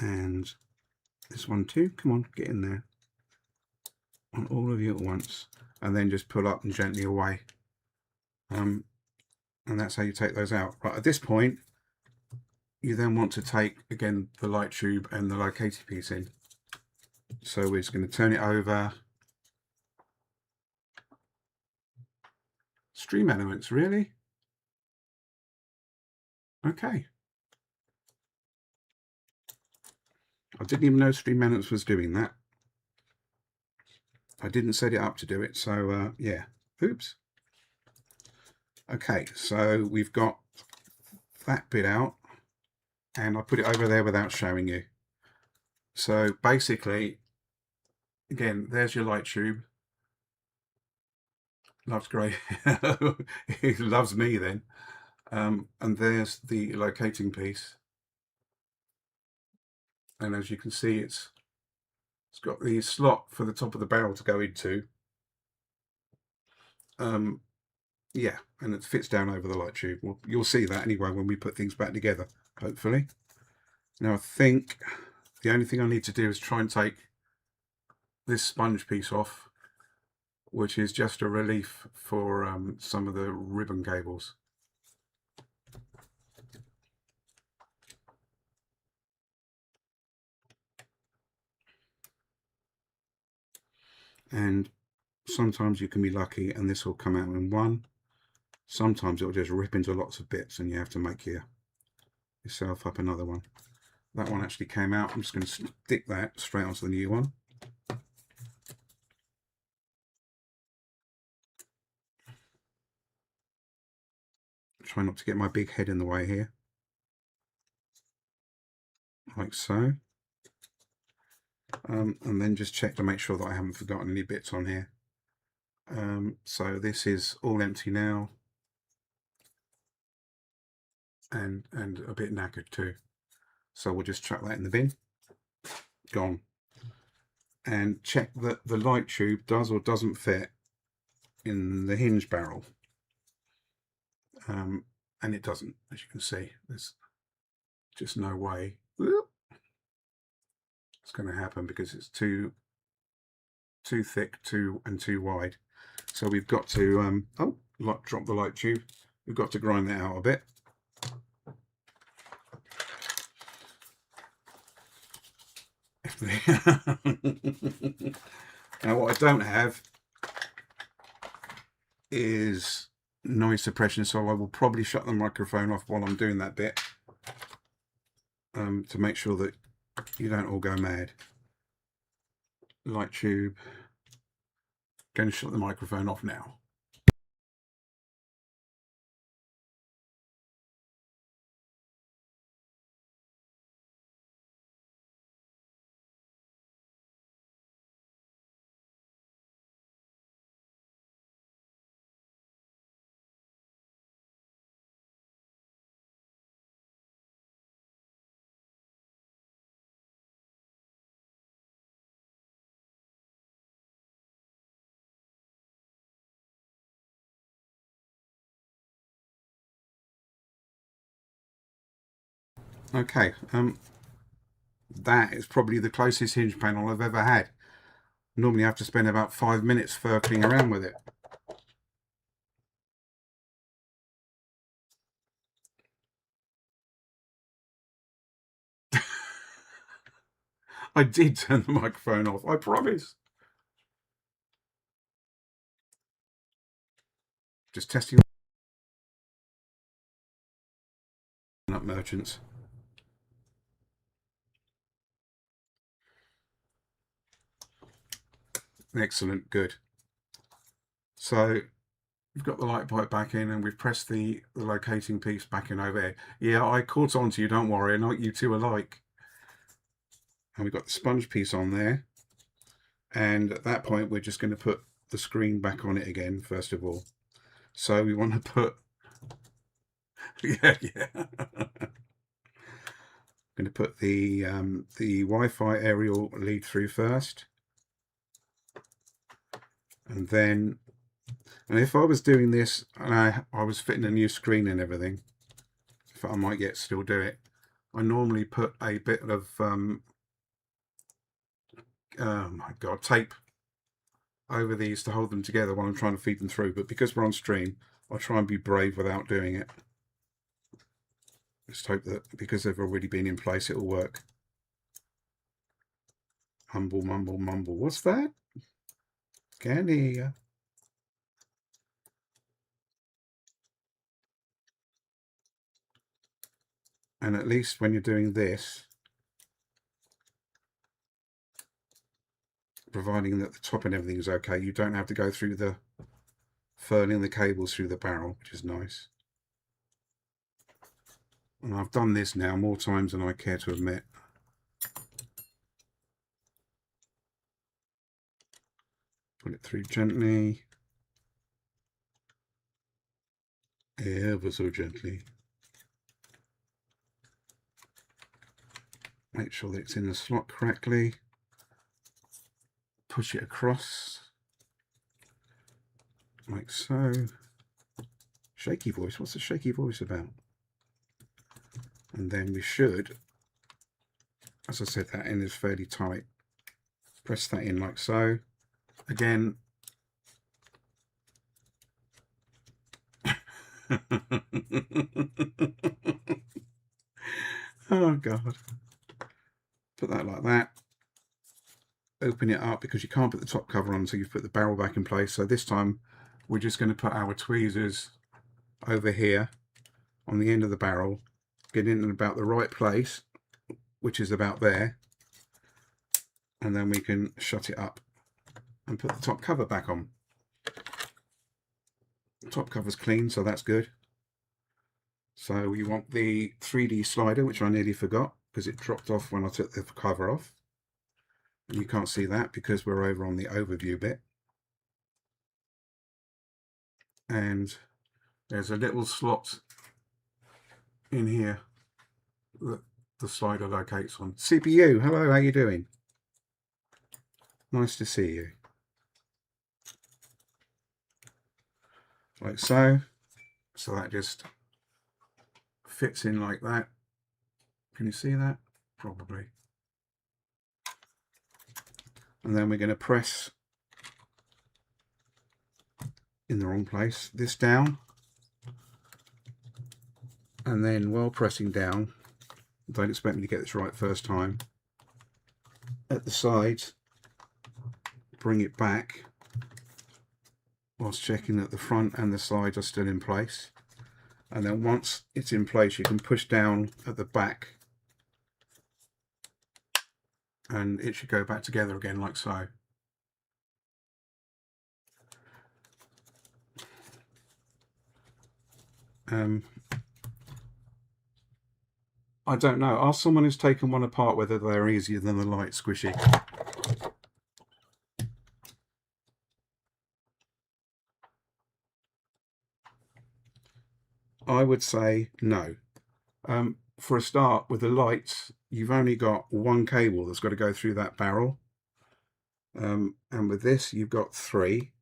and this one too. Come on, get in there. On all of you at once, and then just pull up and gently away. And that's how you take those out. Right, at this point, you then want to take, again, the light tube and the locating piece in. So we're just going to turn it over. Stream elements, really? Okay. I didn't even know stream elements was doing that. I didn't set it up to do it, so yeah. Oops. Okay, so we've got that bit out, and I put it over there without showing you. So basically, again, there's your light tube. Loves grey. He loves me then. And there's the locating piece. And as you can see, it's got the slot for the top of the barrel to go into. Yeah, and it fits down over the light tube. Well, you'll see that anyway when we put things back together, hopefully. Now I think the only thing I need to do is try and take this sponge piece off, which is just a relief for some of the ribbon cables. And sometimes you can be lucky and this will come out in one. Sometimes it'll just rip into lots of bits and you have to make yourself up another one. That one actually came out. I'm just going to stick that straight onto the new one. Try not to get my big head in the way here. Like so. And then just check to make sure that I haven't forgotten any bits on here. So this is all empty now. And a bit knackered too. So we'll just chuck that in the bin. Gone. And check that the light tube does or doesn't fit in the hinge barrel. And it doesn't, as you can see. There's just no way it's going to happen because it's too thick, and too wide. So we've got to drop the light tube. We've got to grind that out a bit. Now what I don't have is noise suppression, so I will probably shut the microphone off while I'm doing that bit, to make sure that you don't all go mad. Light tube. Going to shut the microphone off now. Okay, that is probably the closest hinge panel I've ever had. Normally I have to spend about 5 minutes furcling around with it. I did turn the microphone off, I promise. Just testing up merchants. Excellent, good. So we've got the light pipe back in and we've pressed the locating piece back in over there. Yeah, I caught on to you, don't worry, I know you two are like. And we've got the sponge piece on there. And at that point, we're just going to put the screen back on it again, first of all. So we want to put, yeah. Going to put the Wi-Fi aerial lead through first. And then, and if I was doing this and I was fitting a new screen and everything, I might still do it. I normally put a bit of oh my god, tape over these to hold them together while I'm trying to feed them through, but because we're on stream, I'll try and be brave without doing it. Just hope that because they've already been in place, it'll work. Humble, mumble, mumble. What's that? Can't hear you. And at least when you're doing this, providing that the top and everything is okay, you don't have to go through the furling the cables through the barrel, which is nice. And I've done this now more times than I care to admit. Put it through gently. Ever so gently. Make sure that it's in the slot correctly. Push it across. Like so. Shaky voice. What's the shaky voice about? And then we should, as I said, that end is fairly tight. Press that in like so. Again. Oh god. Put that like that. Open it up because you can't put the top cover on until you've put the barrel back in place. So this time we're just going to put our tweezers over here on the end of the barrel, get in about the right place, which is about there, and then we can shut it up and put the top cover back on. The top cover's clean, so that's good. So you want the 3D slider, which I nearly forgot because it dropped off when I took the cover off. And you can't see that because we're over on the overview bit. And there's a little slot in here that the slider locates on. CPU, hello, how you doing? Nice to see you. Like so. So that just fits in like that. Can you see that? Probably. And then we're going to press in the wrong place this down, and then while pressing down, don't expect me to get this right first time, at the sides bring it back whilst checking that the front and the sides are still in place, and then once it's in place you can push down at the back and it should go back together again like so. I don't know. Ask someone who's taken one apart whether they're easier than the light squishy. I would say no. For a start, with the lights, you've only got one cable that's got to go through that barrel. And with this, you've got three.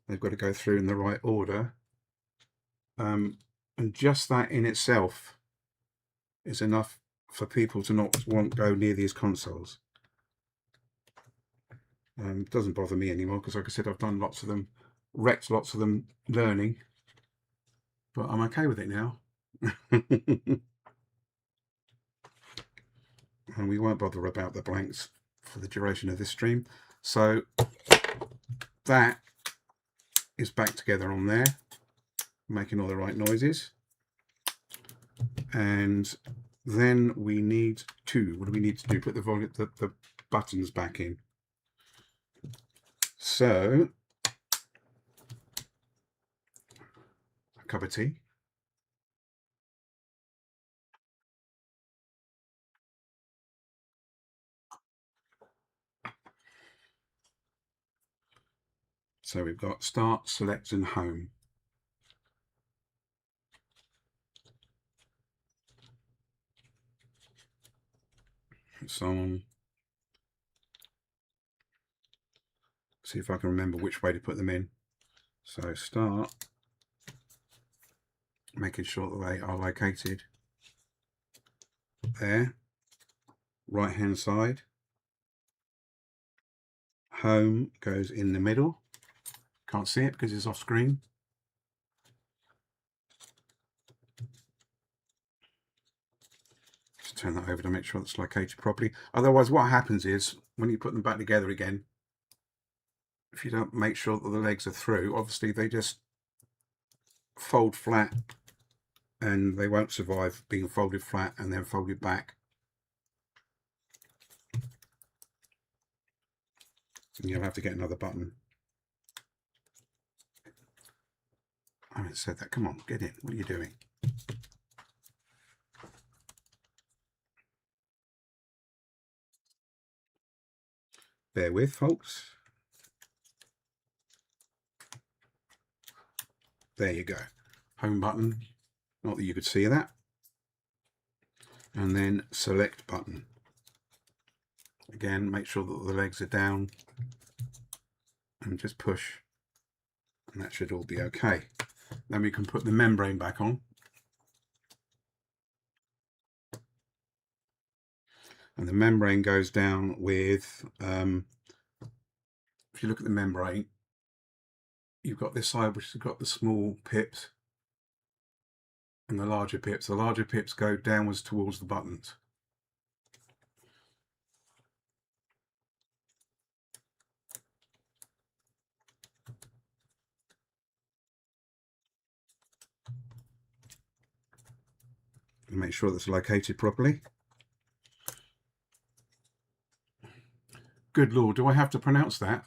They've got to go through in the right order. And just that in itself is enough for people to not want to go near these consoles. Doesn't bother me anymore because, like I said, I've done lots of them, wrecked lots of them learning, but I'm okay with it now. And we won't bother about the blanks for the duration of this stream. So that is back together on there, making all the right noises. And then we need to, what do we need to do? Put the volume, the buttons back in. So a cup of tea. So we've got start, select and home. So on. See if I can remember which way to put them in. So start, making sure that they are located there, right hand side. Home goes in the middle. Can't see it because it's off screen. Just turn that over to make sure it's located properly. Otherwise, what happens is when you put them back together again, if you don't make sure that the legs are through, obviously they just fold flat and they won't survive being folded flat and then folded back. And you'll have to get another button. I haven't said that. Come on, get in. What are you doing? Bear with, folks. There you go. Home button. Not that you could see that. And then select button. Again, make sure that the legs are down and just push. And that should all be okay. Then we can put the membrane back on. And the membrane goes down with, if you look at the membrane, you've got this side which has got the small pips and the larger pips. The larger pips go downwards towards the buttons. And make sure that's located properly. Good Lord, do I have to pronounce that?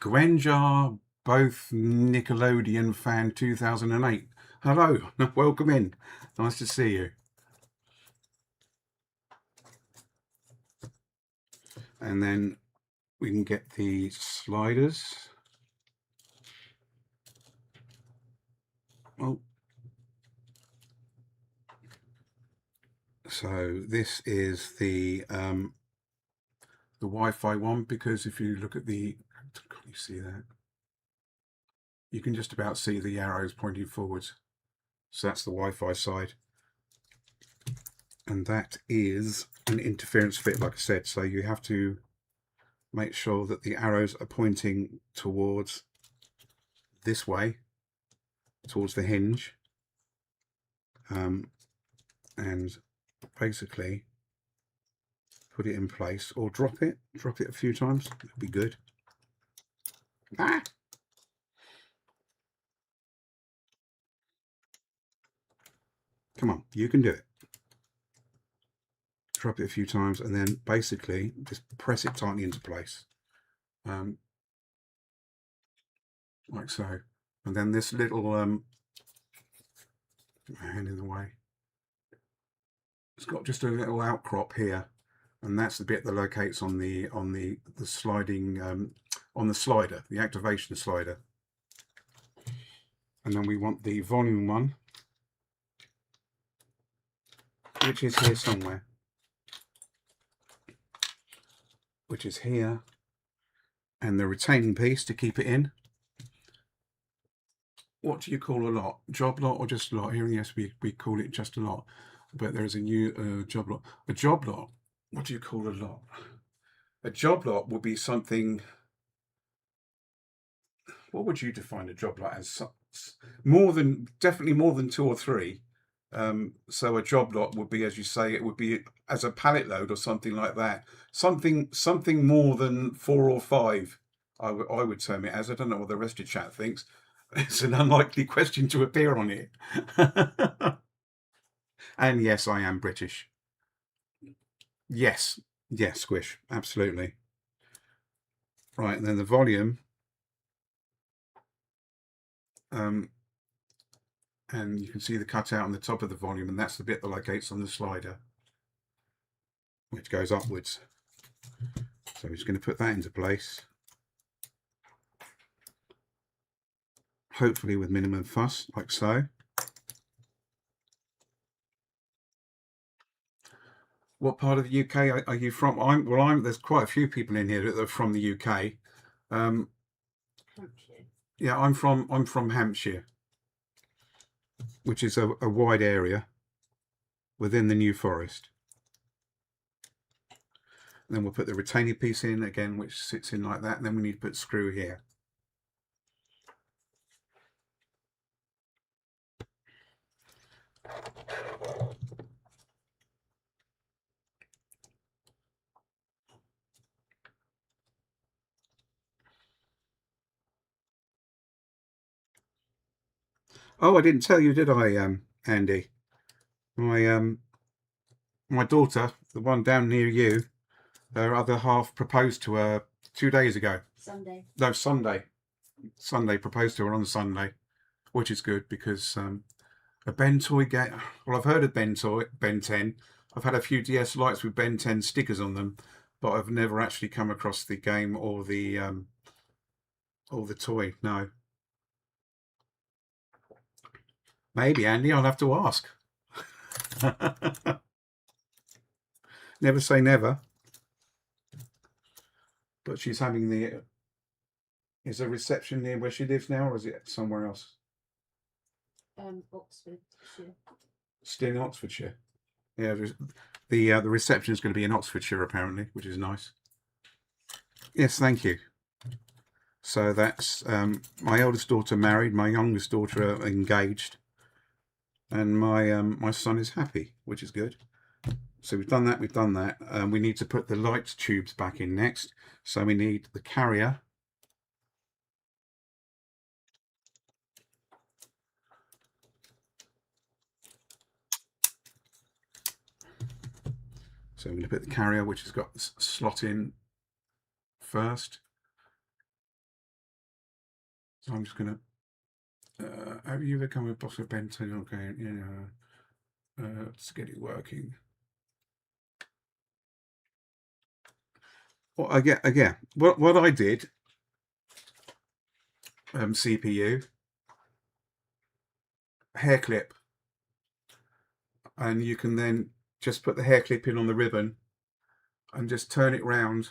Gwenjar, both Nickelodeon fan 2008. Hello, welcome in. Nice to see you. And then we can get the sliders. Oh. So this is the Wi-Fi one, because if you look at the, can you see that? You can just about see the arrows pointing forwards. So that's the Wi-Fi side. And that is an interference fit, like I said. So you have to make sure that the arrows are pointing towards this way, towards the hinge. And basically put it in place, or drop it a few times. That'd be good. Ah! Come on, you can do it. Drop it a few times and then basically just press it tightly into place. Like so. And then this little, my hand in the way. It's got just a little outcrop here, and that's the bit that locates on the sliding, on the slider, the activation slider. And then we want the volume one, which is here somewhere, which is here, and the retaining piece to keep it in. What do you call a lot? Job lot or just a lot? Here in the US we call it just a lot, but there is a new job lot. A job lot, what do you call a lot? A job lot would be something, what would you define a job lot as? Definitely more than 2 or 3. So a job lot would be, as you say, it would be as a pallet load or something like that. Something more than 4 or 5, I would term it as. I don't know what the rest of chat thinks. It's an unlikely question to appear on it. And yes, I am British. Yes, Squish, absolutely. Right, and then the volume. And you can see the cutout on the top of the volume, and that's the bit that locates on the slider, which goes upwards. So we're just going to put that into place, hopefully with minimum fuss, like so. What part of the UK are you from? There's quite a few people in here that are from the UK. Yeah, I'm from Hampshire, which is a wide area. within the New Forest. And then we'll put the retaining piece in again, which sits in like that, and then we need to put a screw here. Oh, I didn't tell you, did I, Andy? My daughter, the one down near you, her other half proposed to her 2 days ago. Sunday. No, Sunday. Sunday, proposed to her on Sunday, which is good because a Ben toy game. Well, I've heard of Ben 10. I've had a few DS Lites with Ben 10 stickers on them, but I've never actually come across the game or the toy. No. Maybe, Andy, I'll have to ask. Never say never. But she's having the... Is there a reception near where she lives now, or is it somewhere else? Oxfordshire. Still in Oxfordshire. Yeah, the reception is going to be in Oxfordshire apparently, which is nice. Yes, thank you. So that's my eldest daughter married, my youngest daughter engaged, and my son is happy, which is good. So we've done that. We need to put the light tubes back in next. So we need the carrier. So I'm going to put the carrier, which has got this slot in first. So I'm just going to, have you ever come across a Benton? Okay, yeah, let's get it working. Well, again, what I did, CPU, hair clip, and you can then just put the hair clip in on the ribbon and just turn it round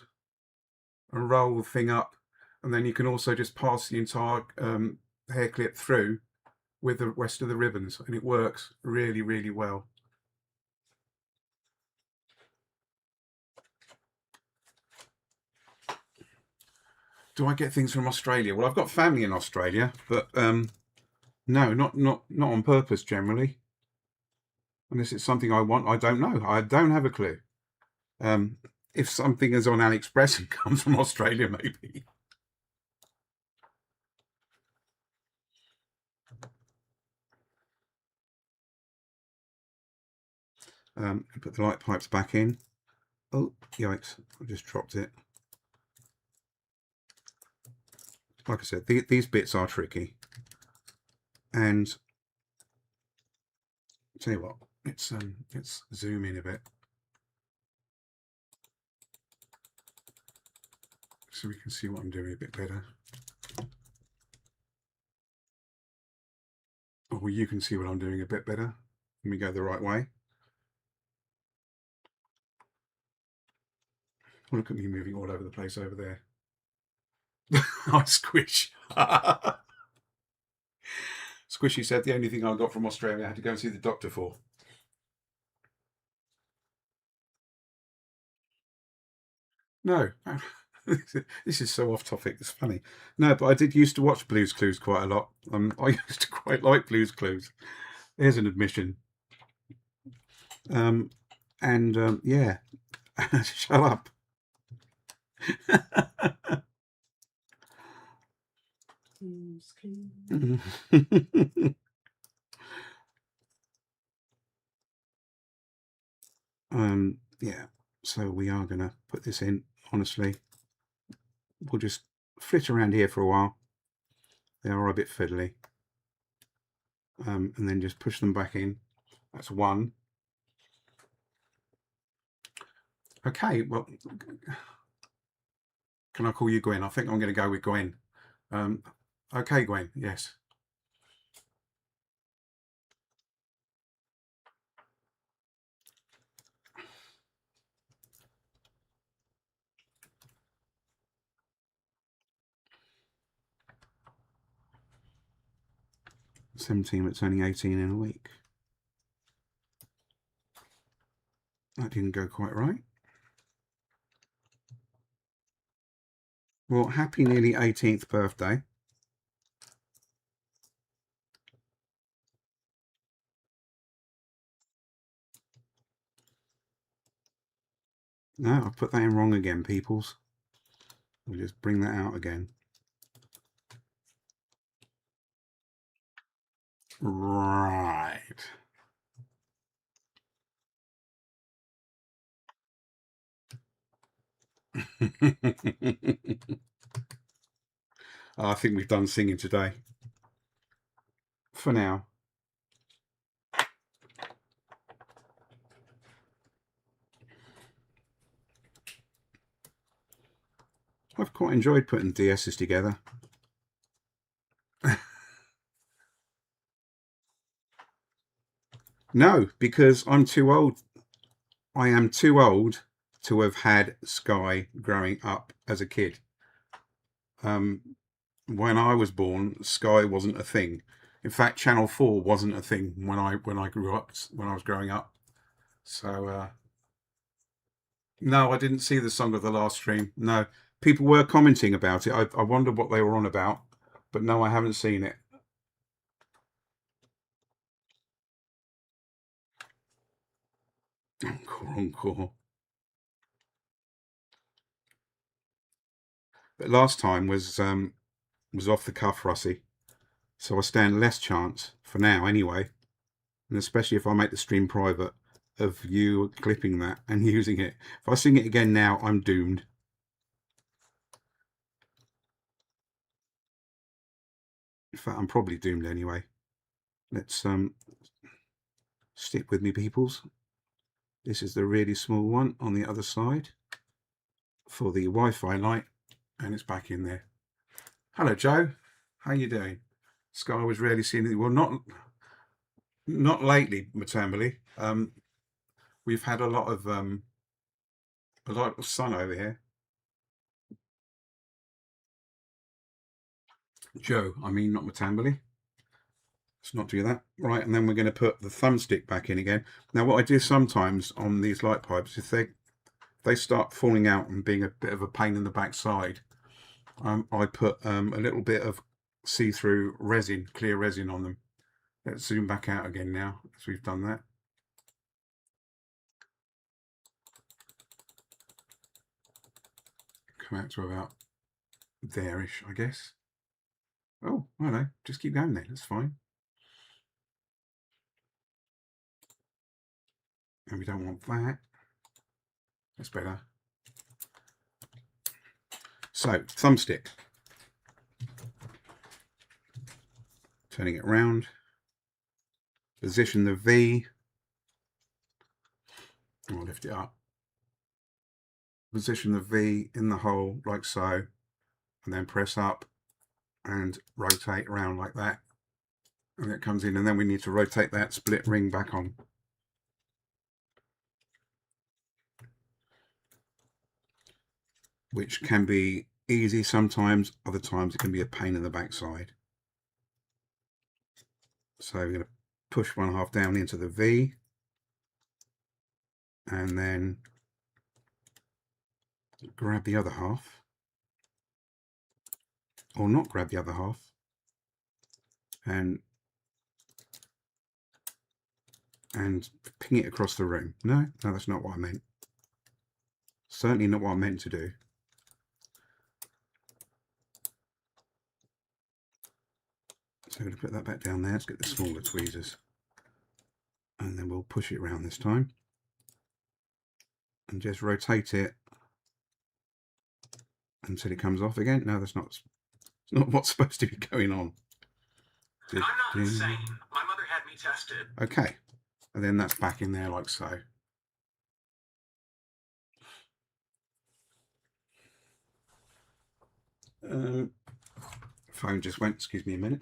and roll the thing up, and then you can also just pass the entire hair clip through with the rest of the ribbons, and it works really, really well. Do I get things from Australia? Well, I've got family in Australia, but no, not on purpose generally. Unless it's something I want, I don't know. I don't have a clue. If something is on AliExpress and comes from Australia, maybe. Put the light pipes back in. Oh, yikes, I just dropped it. Like I said, these bits are tricky. And I'll tell you what, let's zoom in a bit so we can see what I'm doing a bit better. Oh, well, you can see what I'm doing a bit better. Let me go the right way. Look at me moving all over the place over there. I squish. Squishy said the only thing I got from Australia I had to go and see the doctor for. No. This is so off topic, it's funny. No, but I did used to watch Blue's Clues quite a lot. I used to quite like Blue's Clues. There's an admission. Yeah. Shut up. Blue's Clues. Yeah, so we are going to put this in. Honestly, we'll just flit around here for a while. They are a bit fiddly. And then just push them back in. That's one. Okay, well, can I call you Gwen? I think I'm going to go with Gwen. Okay, Gwen, yes. $17, but it's only 18 in a week. That didn't go quite right. Well, happy nearly 18th birthday. No, I've put that in wrong again, peoples. We'll just bring that out again. Right. I think we've done singing today. For now. I've quite enjoyed putting DSs together. No, because I'm too old. I am too old to have had Sky growing up as a kid. When I was born, Sky wasn't a thing. In fact, Channel 4 wasn't a thing when I grew up, when I was growing up. So no, I didn't see the Song of the Last stream. No, people were commenting about it. I wondered what they were on about, but no, I haven't seen it. Encore. But last time was off the cuff, Russie. So I stand less chance, for now anyway, and especially if I make the stream private, of you clipping that and using it. If I sing it again now, I'm doomed. In fact, I'm probably doomed anyway. Let's stick with me, peoples. This is the really small one on the other side for the Wi-Fi light, and it's back in there. Hello, Joe. How you doing? Sky was rarely seen. Well, not lately, Matambly. We've had a lot of sun over here. Joe, I mean, not Matambly. Let's not do that. Right, and then we're going to put the thumbstick back in again. Now, what I do sometimes on these light pipes, if they start falling out and being a bit of a pain in the backside, I put a little bit of see-through resin, clear resin on them. Let's zoom back out again now, as we've done that. Come out to about there-ish, I guess. Oh, I don't know. Just keep going there. That's fine. And we don't want that. That's better. So, thumbstick. Turning it round. Position the V. I'll lift it up. Position the V in the hole like so, and then press up and rotate around like that. And it comes in, and then we need to rotate that split ring back on. Which can be easy sometimes, other times it can be a pain in the backside. So we're going to push one half down into the V, and then grab the other half, or not grab the other half, and ping it across the room. No, that's not what I meant. Certainly not what I meant to do. So I'm going to put that back down there. Let's get the smaller tweezers. And then we'll push it around this time. And just rotate it until it comes off again. No, that's not what's supposed to be going on. I'm not insane. My mother had me tested. Okay. And then that's back in there like so. Phone just went. Excuse me a minute.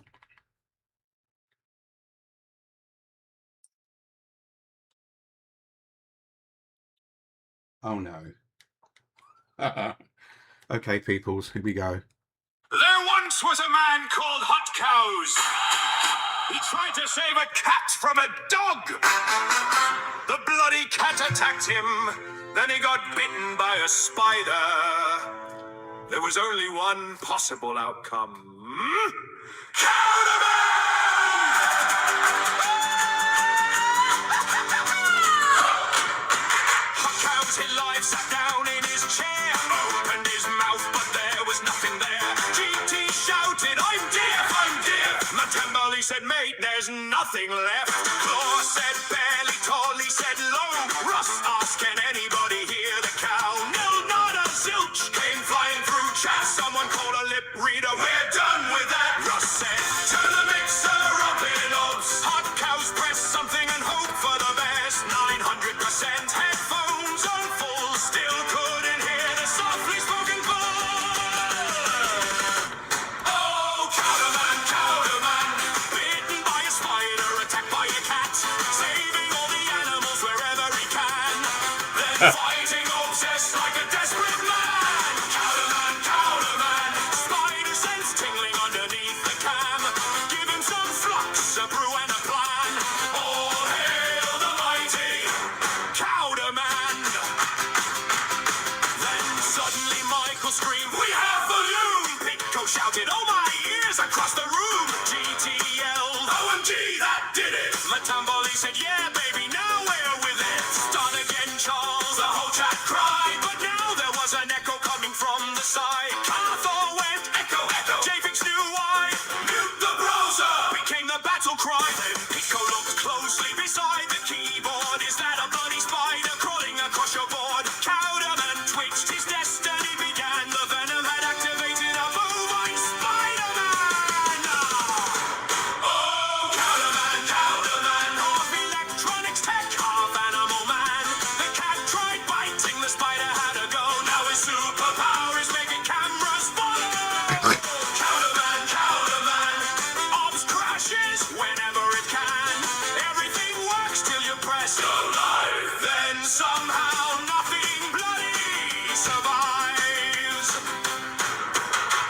Oh no. Okay, peoples, here we go. There once was a man called Hot Cows. He tried to save a cat from a dog. The bloody cat had attacked him. Then he got bitten by a spider. There was only one possible outcome. Huckhouse in life sat down in his chair, opened his mouth, but there was nothing there. GT shouted, I'm deaf, I'm deaf. Matambali said, mate, there's nothing left. Claw said, barely tall, he said, low. Russ asked, can anybody hear the cow? Nil, nada, zilch came flying through chat. Someone called a lip reader, we're done with that. Russ said, turn the mixer up in obs. Hot cows press something and hope for the best. 900% headphones on full, still couldn't hear the softly spoken word. Oh, Cowderman, bitten by a spider, attacked by a cat, saving all the animals wherever he can, then fighting obsessed like a desperate man. Cowderman, spider sense tingling underneath the cam. Give him some flux, a brew and a plan. All hail the mighty Cowderman. Then suddenly Michael screamed, we have volume! Pitco shouted, oh my ears, across the room. GT yelled, OMG, that did it! Matamboli said, yeah baby, now we're with it. Done again, Charles, the whole chat cried. But now there was an echo coming from the side. Carthor went, echo, echo. J-Fix knew why. Mute the browser became the battle cry. Then Pitco looked closely beside the keyboard. Is that a bloody spider crawling across your board? Cowderman twitched, his destiny began. The venom had activated a bovine Spider-Man. Oh, Cowderman, half electronics tech, half animal man. The cat tried biting, the spider had a go. Now his superpower is making cameras follow. Cowderman, ops crashes whenever it can. Everything works till you press go live. Then somehow nothing bloody survives.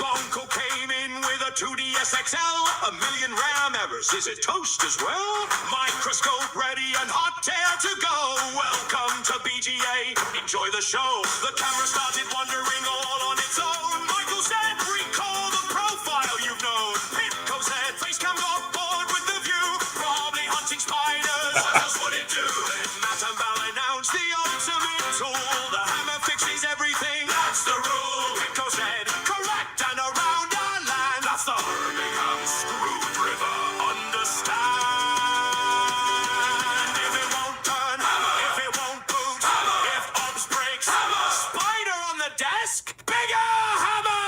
Bonko came in with a 2DS XL, a million RAM errors. Is it toast as well? Microscope ready and hot air to go. Welcome to BGA. Enjoy the show. The camera started wandering all on its own. Michael said, recall the profile you've known. Pitco said, facecam got bored with the view. Probably hunting spiders. What else would it do? Then Matambal announced the ultimate tool. The hammer fixes everything. That's the rule. Pitco said, correct, and around our land. That's the Birmingham screwdriver. Understand? If it won't turn, if it won't boot, if obs breaks, spider on the desk, bigger hammer!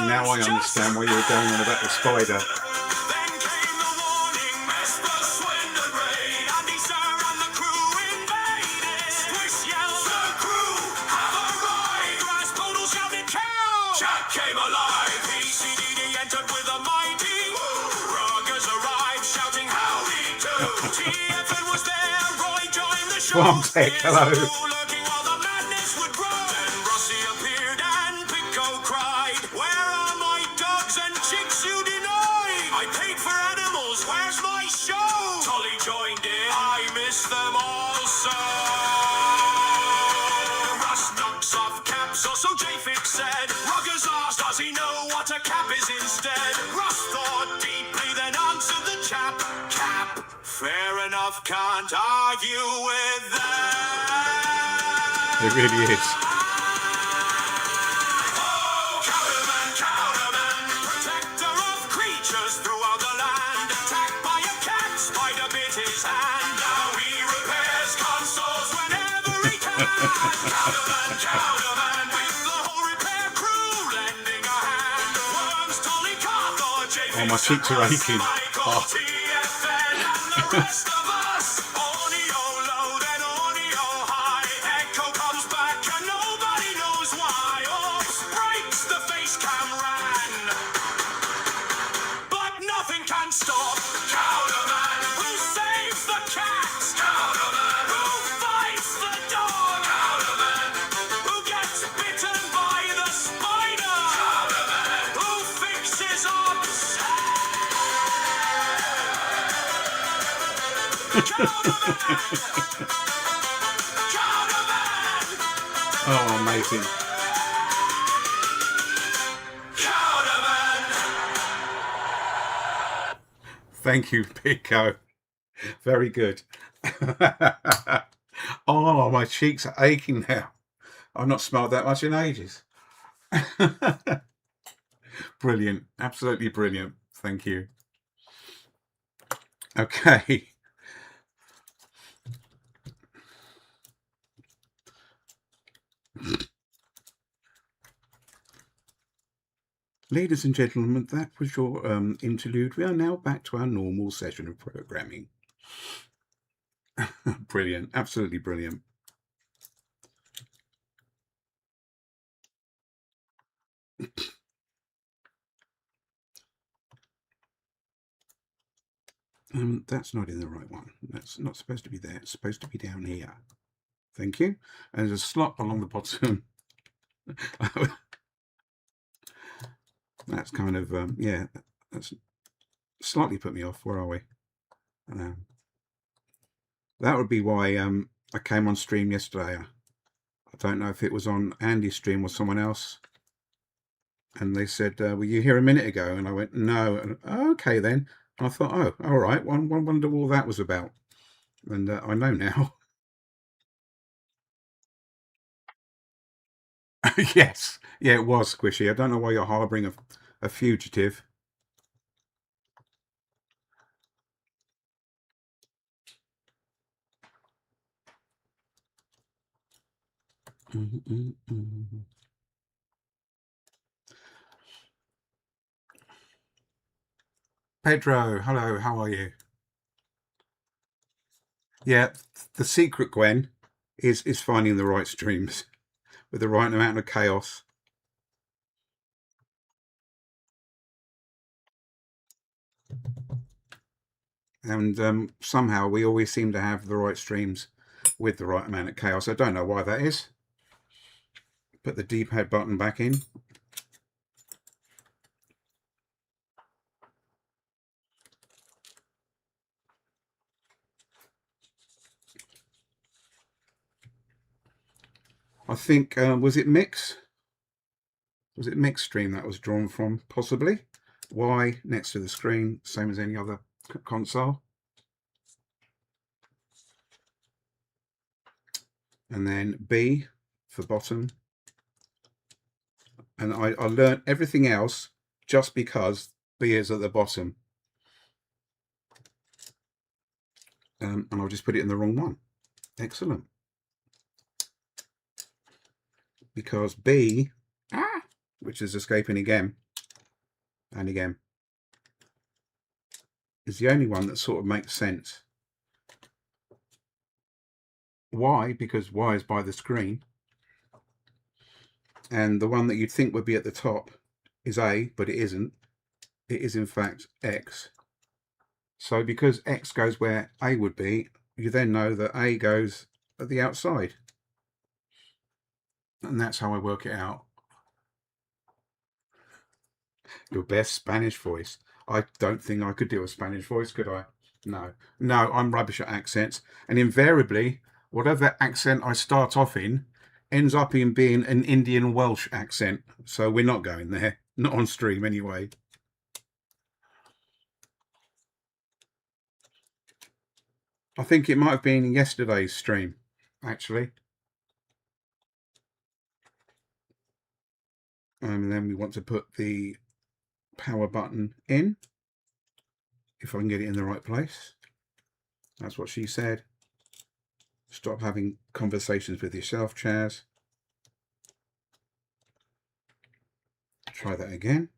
Now I understand why you were going on about the spider. Then came the warning, Vesper, Swindon raid. Andy Sir and the crew invaded. Squish yelled, the crew have arrived. Grass poodle shouted, cow! Jack came alive. PCDD entered with a mighty woo. Ruggers arrived, shouting, howdy do. TFN was there, Roy joined the show. Well, Tech, hello. Lurking while the madness would grow. Then Rossi appeared and Pitco cried, where are my dogs and chicks you denied? I paid for animals, where's my show? Tolly joined in, I miss them also. Russ knocks off caps, also J-Fix said. Ruggers asked, does he know what a cap is instead? Russ thought deeply, then answered the chap. Cap, fair enough, can't argue with that. It really is. Oh, Cowderman, protector of creatures throughout the land. Attacked by a cat, spider bit his hand. Now he repairs consoles whenever he can. Cowderman, with the whole repair crew lending a hand. Worms, Tolly, Carthor, J-Fix, Oh, my cheeks are aching. Michael, Oh. TFN, and the rest of us. Audio low, then audio high. Echo comes back and nobody knows why. Ops breaks, the face cam ran. But nothing can stop Cowderman, who saves the cat. Cowderman, who fights the dog. Cowderman, who gets bitten by the spider. Cowderman, who fixes ops. Oh, amazing. Thank you, Pico. Very good. Oh, my cheeks are aching now. I've not smelled that much in ages. Brilliant. Absolutely brilliant. Thank you. Okay. Ladies and gentlemen, that was your interlude. We are now back to our normal session of programming. Brilliant. Absolutely brilliant. That's not in the right one. That's not supposed to be there. It's supposed to be down here. Thank you. And there's a slot along the bottom. That's kind of, yeah, that's slightly put me off. Where are we? That would be why I came on stream yesterday. I don't know if it was on Andy's stream or someone else. And they said, were you here a minute ago? And I went, no. And, oh, okay, then. And I thought, oh, all right. One wonder what all that was about. And I know now. Yes. Yeah, it was squishy. I don't know why you're harbouring a fugitive. Pedro, hello, how are you? Yeah, the secret, Gwen, is finding the right streams with the right amount of chaos. And somehow we always seem to have the right streams with the right amount of chaos. I don't know why that is. Put the D-pad button back in. I think, was it Mix? Was it Mix stream that was drawn from? Possibly. Y next to the screen, same as any other console. And then B for bottom. And I learned everything else just because B is at the bottom. And I'll just put it in the wrong one. Excellent. Because B, which is escaping again and again, is the only one that sort of makes sense. Y, because Y is by the screen. And the one that you'd think would be at the top is A, but it isn't. It is in fact X. So because X goes where A would be, you then know that A goes at the outside. And that's how I work it out. Your best Spanish voice. I don't think I could do a Spanish voice, could I? No, I'm rubbish at accents. And invariably, whatever accent I start off in ends up in being an Indian Welsh accent. So we're not going there. Not on stream anyway. I think it might have been yesterday's stream, actually. And then we want to put the power button in, if I can get it in the right place. That's what she said. Stop having conversations with yourself, Chaz. Try that again.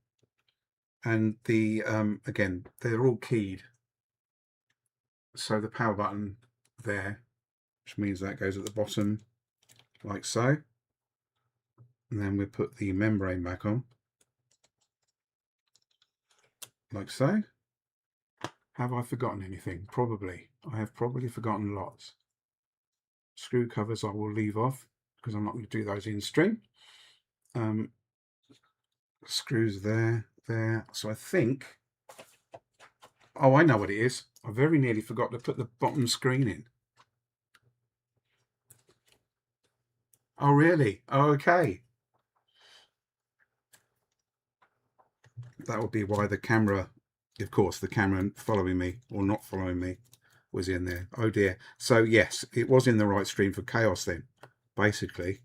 And the again, they're all keyed. So the power button there, which means that goes at the bottom, like so. And then we put the membrane back on, like so. Have I forgotten anything? Probably. I have probably forgotten lots. Screw covers I will leave off because I'm not going to do those in stream. Screws there. So I think, oh, I know what it is. I very nearly forgot to put the bottom screen in. Oh, really? Oh, okay. That would be why the camera, of course, the camera following me or not following me was in there. Oh dear. So yes, it was in the right stream for chaos then, basically.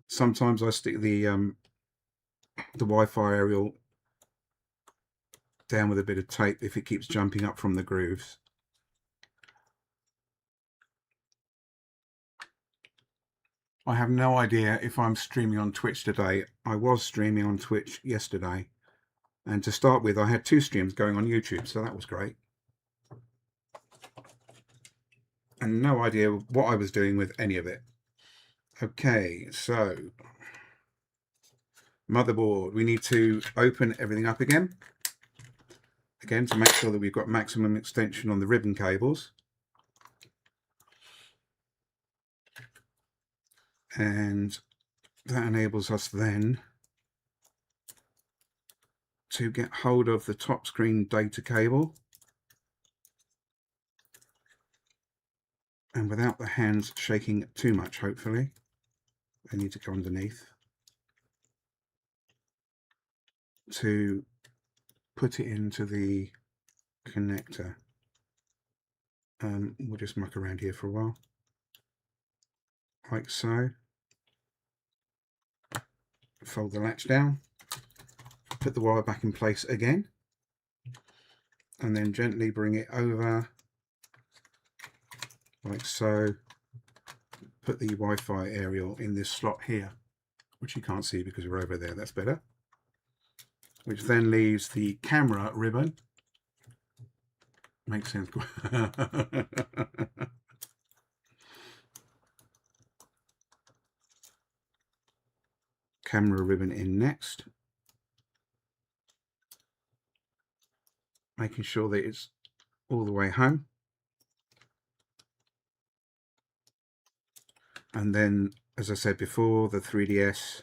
Sometimes I stick the Wi-Fi aerial down with a bit of tape if it keeps jumping up from the grooves. I have no idea if I'm streaming on Twitch today. I was streaming on Twitch yesterday, and to start with I had 2 streams going on YouTube, so that was great. And no idea what I was doing with any of it. Okay, so motherboard, we need to open everything up again to make sure that we've got maximum extension on the ribbon cables. And that enables us then to get hold of the top screen data cable, and without the hands shaking too much, hopefully. They need to go underneath to put it into the connector. We'll just muck around here for a while, like so. Fold the latch down, put the wire back in place again, and then gently bring it over like so. Put the Wi-Fi aerial in this slot here, which you can't see because we're over there. That's better. Which then leaves the camera ribbon. Makes sense. Camera ribbon in next, making sure that it's all the way home, and then, as I said before, the 3DS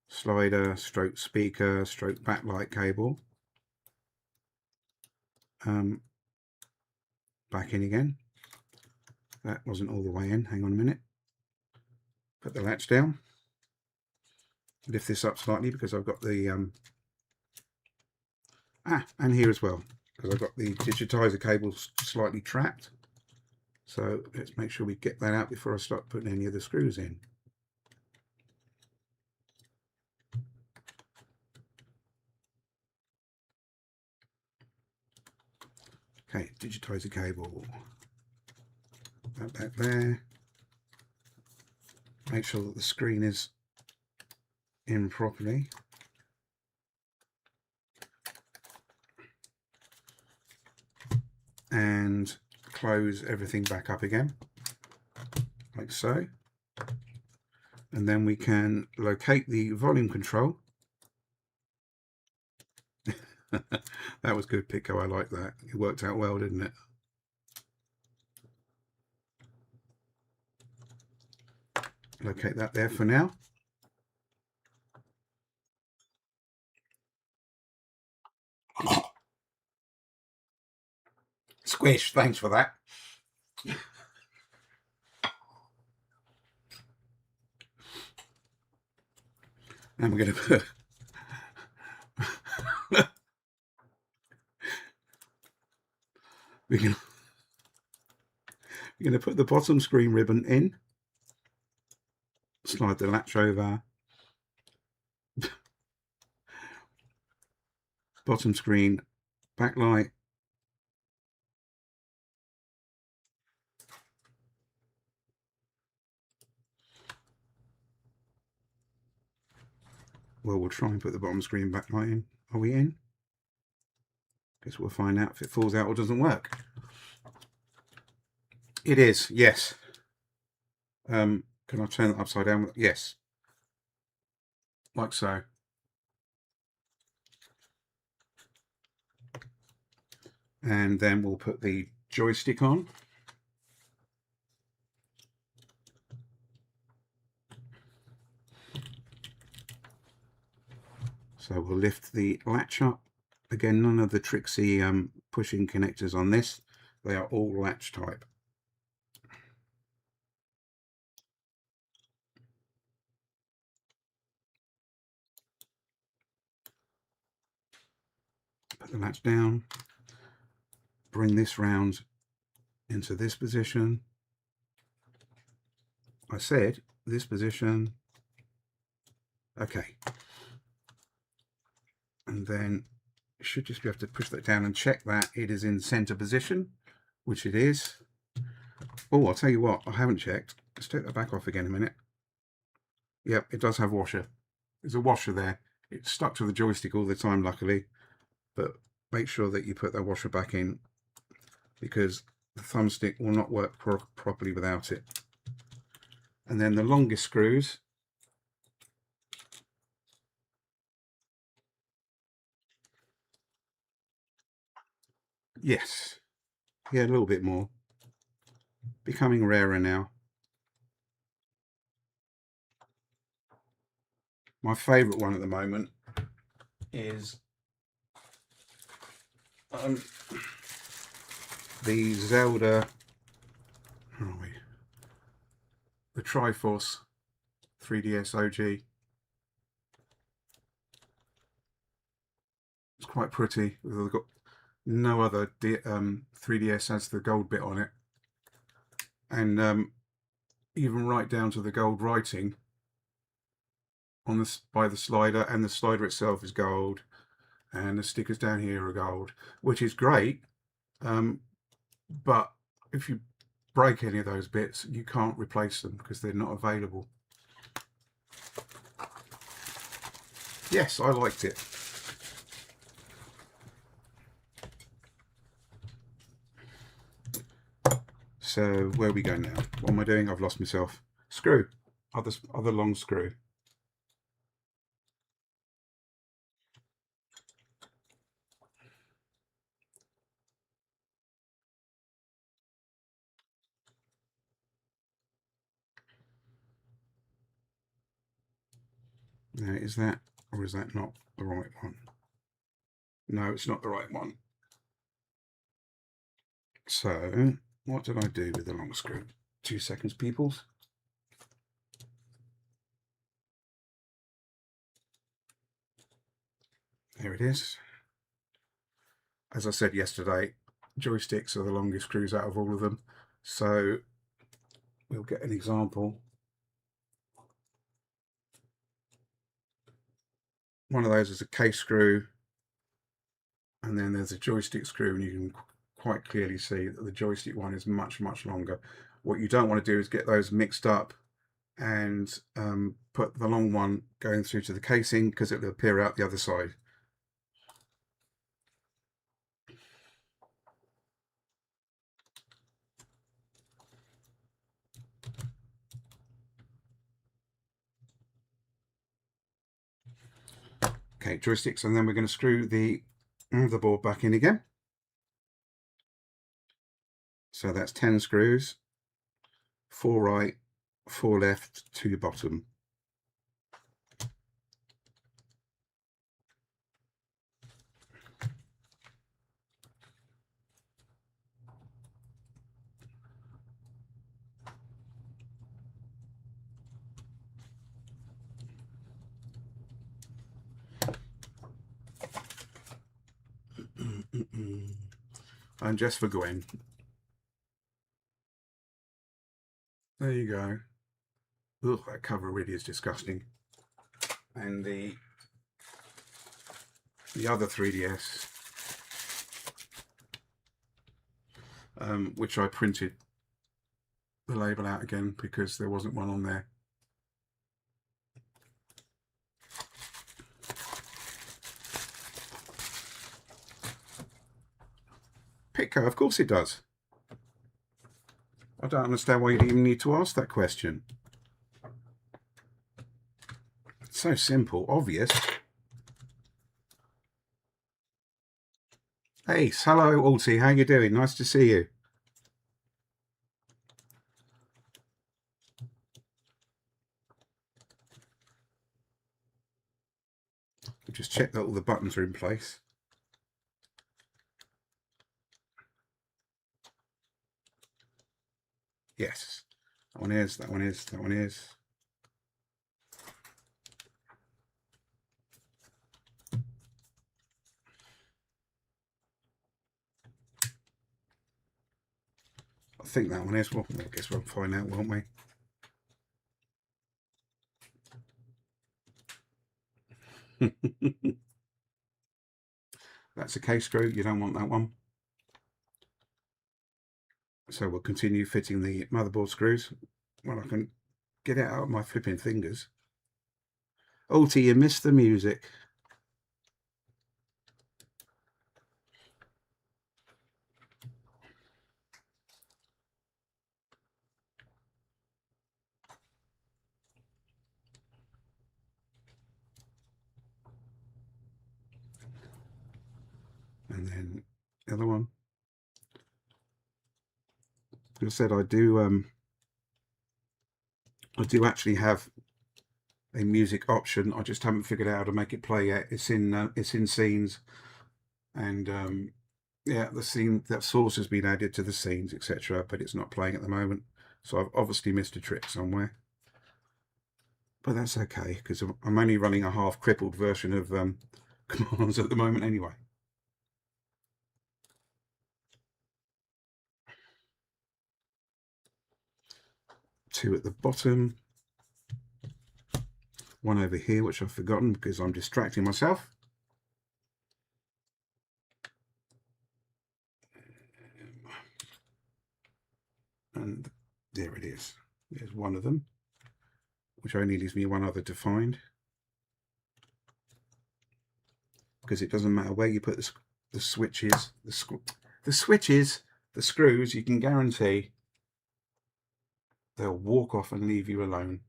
slider stroke speaker stroke backlight cable back in again. That wasn't all the way in. Hang on a minute. Put the latch down. Lift this up slightly because I've got the and here as well, because I've got the digitizer cable slightly trapped. So let's make sure we get that out before I start putting any of the screws in. Okay, digitizer cable. That back there. Make sure that the screen is in properly. And close everything back up again, like so. And then we can locate the volume control. That was good, Pico. I like that. It worked out well, didn't it? Locate that there for now. Squish, thanks for that. And we're going to put we're going to put the bottom screen ribbon in, slide the latch over, bottom screen backlight, well, we'll try and put the bottom screen backlight in. Are we in? Guess we'll find out if it falls out or doesn't work. It is, yes. Can I turn that upside down? Yes. Like so. And then we'll put the joystick on. So we'll lift the latch up Again, none of the tricksy pushing connectors on this. They are all latch type. Put the latch down, bring this round into this position. I said this position. Okay. And then you should just be able to push that down and check that it is in center position, which it is. Oh, I'll tell you what, I haven't checked. Let's take that back off again a minute. Yep, it does have washer. There's a washer there. It's stuck to the joystick all the time, luckily. But make sure that you put that washer back in, because the thumbstick will not work properly without it. And then the longest screws, yes, yeah, a little bit more. Becoming rarer now. My favourite one at the moment is the Zelda, where are we? The Triforce 3DS OG. It's quite pretty. They've got no other 3DS has the gold bit on it, and even right down to the gold writing on this by the slider, and the slider itself is gold, and the stickers down here are gold, which is great. But if you break any of those bits, you can't replace them because they're not available. Yes, I liked it. So where we go now? What am I doing? I've lost myself. Screw. Other long screw. Now, is that, or is that not the right one? No, it's not the right one. So what did I do with the long screw? 2 seconds, peoples. There it is. As I said yesterday, joysticks are the longest screws out of all of them. So we'll get an example. One of those is a case screw, and then there's a joystick screw, and you can quite clearly see that the joystick one is much longer. What you don't want to do is get those mixed up and put the long one going through to the casing, because it will appear out the other side. Okay, joysticks, and then we're going to screw the motherboard back in again. So that's 10 screws, 4 right, 4 left, 2 bottom. And just for Gwen. There you go. Ugh, that cover really is disgusting. And the other 3DS, which I printed the label out again because there wasn't one on there. Pitco, of course it does. I don't understand why you even need to ask that question. It's so simple, obvious. Hey, hello Alty, how you doing? Nice to see you. Just check that all the buttons are in place. Yes. That one is, that one is, that one is. I think that one is. Well, I guess we'll find out, won't we? That's a K-screw. You don't want that one. So we'll continue fitting the motherboard screws. Well, I can get it out of my flipping fingers. Alty, you missed the music. And then the other one. As I said, I do actually have a music option. I just haven't figured out how to make it play yet. It's in scenes, and yeah, the scene, that source has been added to the scenes, etc., but it's not playing at the moment. So I've obviously missed a trick somewhere. But that's okay, because I'm only running a half crippled version of commands at the moment anyway. Two at the bottom. One over here, which I've forgotten because I'm distracting myself. And there it is. There's one of them, which only leaves me one other to find. Because it doesn't matter where you put the switches, the screws, you can guarantee they'll walk off and leave you alone.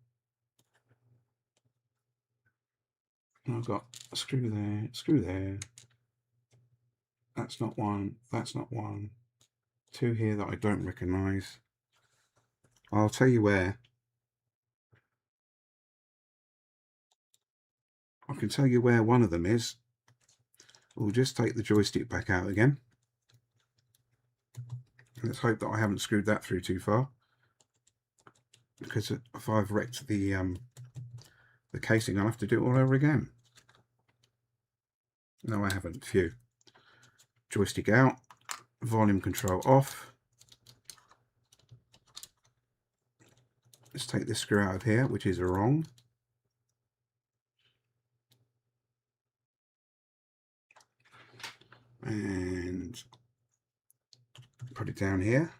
And I've got a screw there. That's not one, that's not one. Two here that I don't recognise. I'll tell you where. I can tell you where one of them is. We'll just take the joystick back out again. Let's hope that I haven't screwed that through too far, because if I've wrecked the casing, I'll have to do it all over again. No, I haven't. Phew. Joystick out, volume control off. Let's take this screw out of here, which is wrong. And put it down here.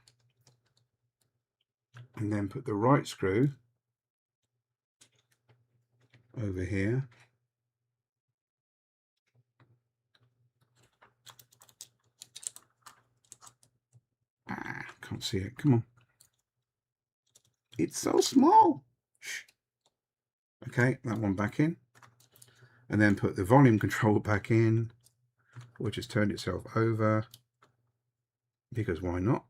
And then put the right screw over here. Ah, can't see it. Come on. It's so small. Shh. Okay, that one back in. And then put the volume control back in, which has turned itself over, because why not?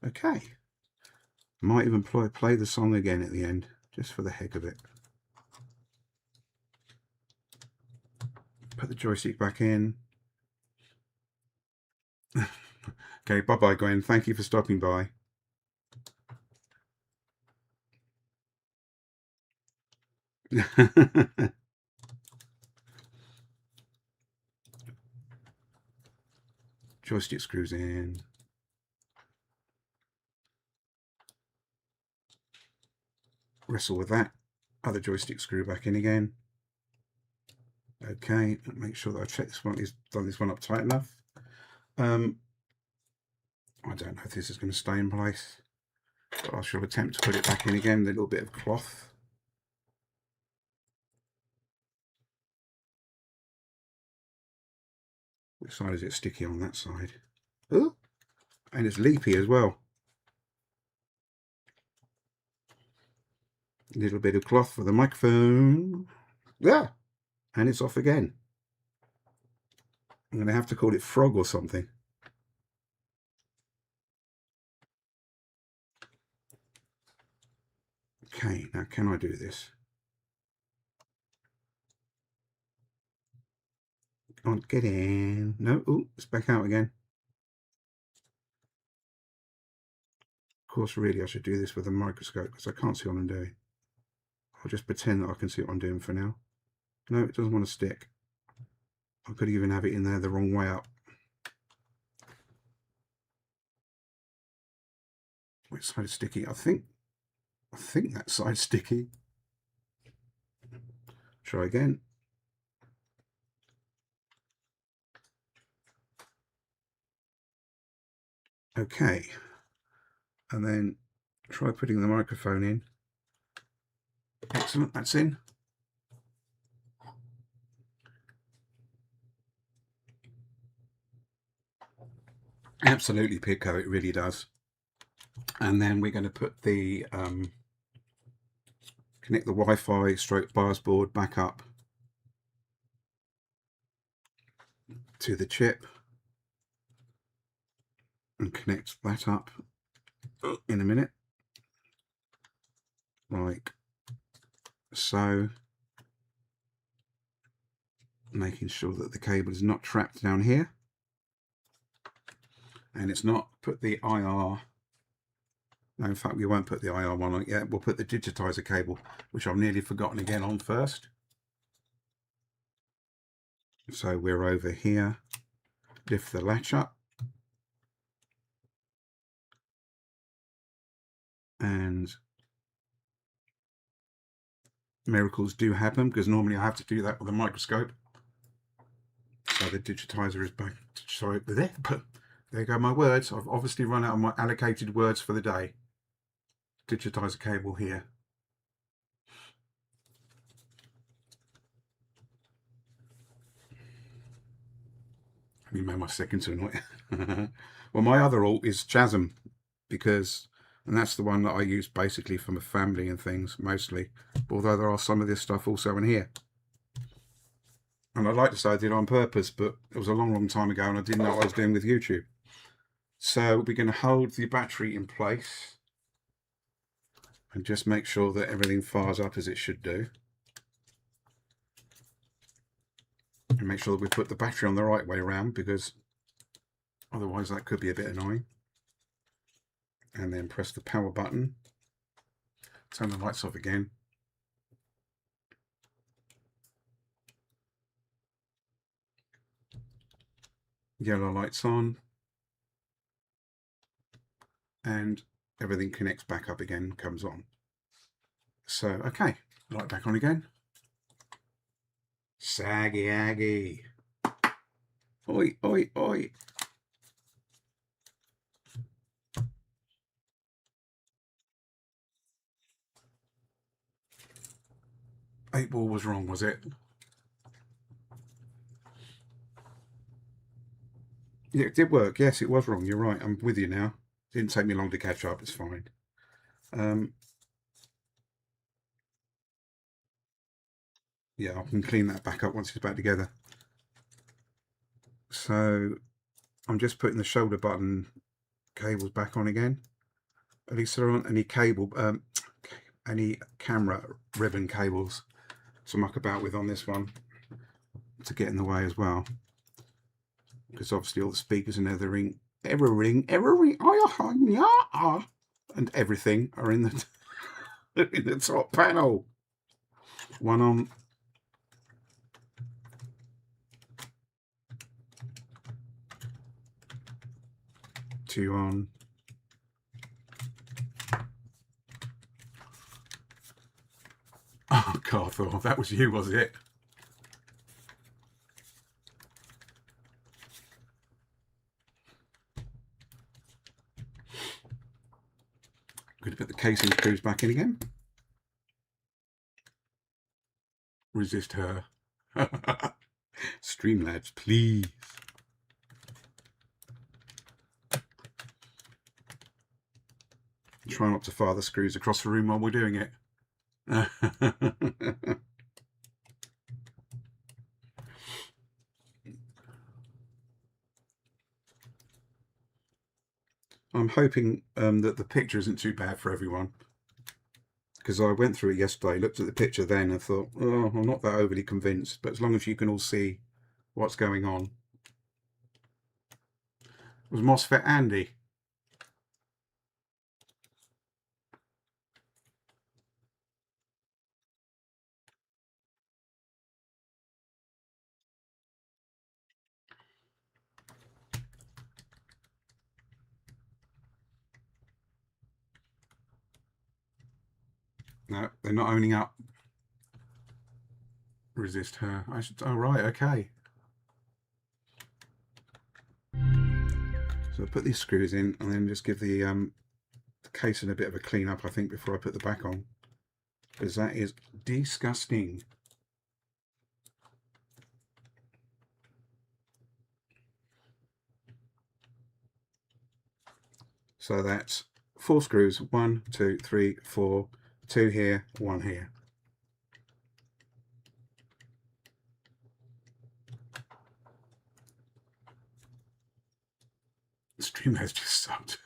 Okay. Might even play the song again at the end, just for the heck of it. Put the joystick back in. Okay, bye-bye, Gwen. Thank you for stopping by. Joystick screws in. Wrestle with that. Other joystick screw back in again. Okay, make sure that I check this one, done this one up tight enough. I don't know if this is going to stay in place, but I shall attempt to put it back in again with a little bit of cloth. Which side is it sticky on? That side. Oh, and it's leapy as well. A little bit of cloth for the microphone. Yeah, and it's off again. I'm going to have to call it frog or something. Okay, now can I do this? Come on, get in. No, oh, it's back out again. course, really, I should do this with a microscope because I can't see what I'm doing. I'll just pretend that I can see what I'm doing for now. No, it doesn't want to stick. I could even have it in there the wrong way up. Which side is sticky? I think that side's sticky. Try again. Okay. And then try putting the microphone in. Excellent, that's in. Absolutely, Pico, it really does. And then we're going to put the connect the Wi-Fi stroke BIOS board back up to the chip and connect that up in a minute, like so, making sure that the cable is not trapped down here and it's not put the IR. No, in fact, we won't put the IR one on yet. We'll put the digitizer cable, which I've nearly forgotten again, on first. So we're over here, lift the latch up, and miracles do happen because normally I have to do that with a microscope. So the digitizer is back. Sorry, there go my words. I've obviously run out of my allocated words for the day. Digitizer cable here. Let me make my second to annoy. Well, my other alt is Chasm, and that's the one that I use basically for my family and things mostly, although there are some of this stuff also in here. And I'd like to say I did it on purpose, but it was a long time ago and I didn't know what I was doing with YouTube. So we're going to hold the battery in place and just make sure that everything fires up as it should do. And make sure that we put the battery on the right way around, because otherwise that could be a bit annoying. And then press the power button. Turn the lights off again. Yellow lights on. And everything connects back up again, comes on. So, okay, light back on again. Saggy Aggie. Oi, oi, oi. Eight ball was wrong, was it? Yeah, it did work. Yes, it was wrong. You're right. I'm with you now. Didn't take me long to catch up. It's fine. Yeah, I can clean that back up once it's back together. So I'm just putting the shoulder button cables back on again. At least there aren't any any camera ribbon cables to muck about with on this one to get in the way as well, because obviously all the speakers and everything and everything are in the in the top panel. One on. Two on. Oh, Carthor, that was you, was it? Going to put the casing screws back in again. Resist her. Streamlabs, please. Try not to fire the screws across the room while we're doing it. I'm hoping that the picture isn't too bad for everyone, because I went through it yesterday, looked at the picture then and thought, oh, I'm not that overly convinced, but as long as you can all see what's going on. Was MOSFET Andy? No, they're not owning up. Resist her. I should. Oh, right, okay. So I'll put these screws in and then just give the casing a bit of a clean up, I think, before I put the back on, because that is disgusting. So that's 4 screws, 1, 2, 3, 4, 2 here, 1 here. The stream has just sucked.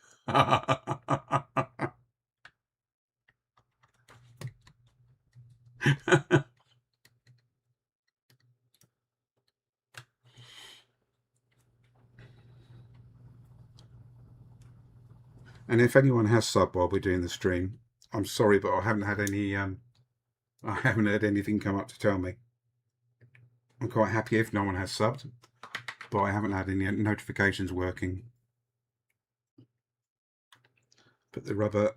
And if anyone has subbed while we're doing the stream, I'm sorry, but I haven't had any. I haven't had anything come up to tell me. I'm quite happy if no one has subbed, but I haven't had any notifications working. Put the rubber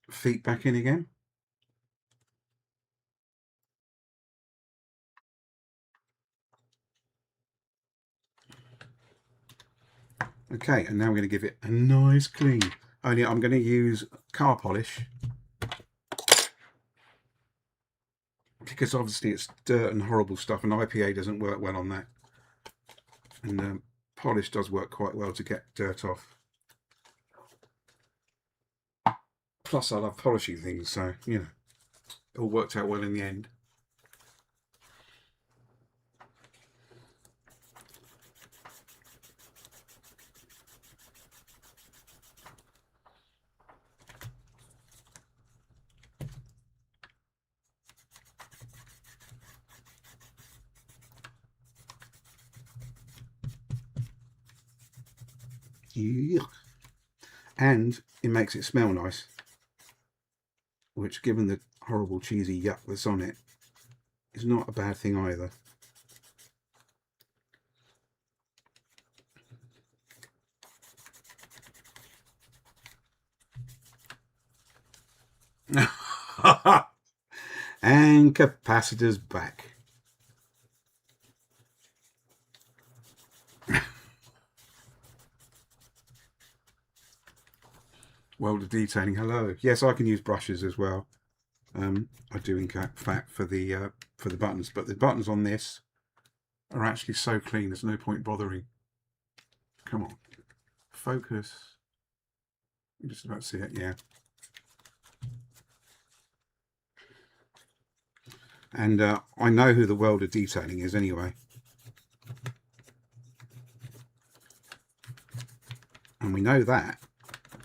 feet back in again. Okay, and now we're going to give it a nice clean. Only I'm going to use car polish, because obviously it's dirt and horrible stuff, and IPA doesn't work well on that. And polish does work quite well to get dirt off. Plus I love polishing things, so, you know, it all worked out well in the end. Yeah. And it makes it smell nice, which, given the horrible cheesy yuck that's on it, is not a bad thing either. And capacitor's back. Welder detailing, hello. Yes, I can use brushes as well. I do in fact for the buttons, but the buttons on this are actually so clean there's no point bothering. Come on, focus. You just about see it, yeah. And I know who the welder detailing is anyway. And we know that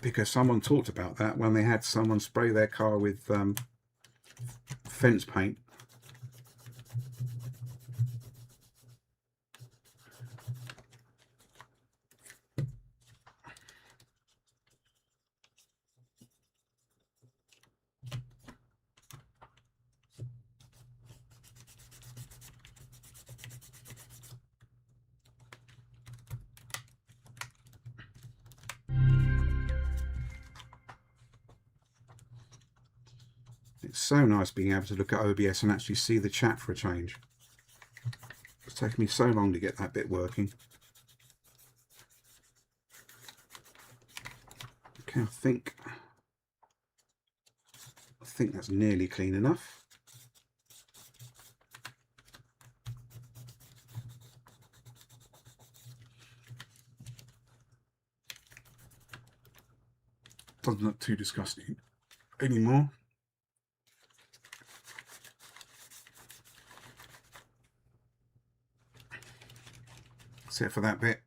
because someone talked about that when they had someone spray their car with fence paint. It's so nice being able to look at OBS and actually see the chat for a change. It's taken me so long to get that bit working. Okay, I think that's nearly clean enough. Doesn't look too disgusting anymore. That's it for that bit.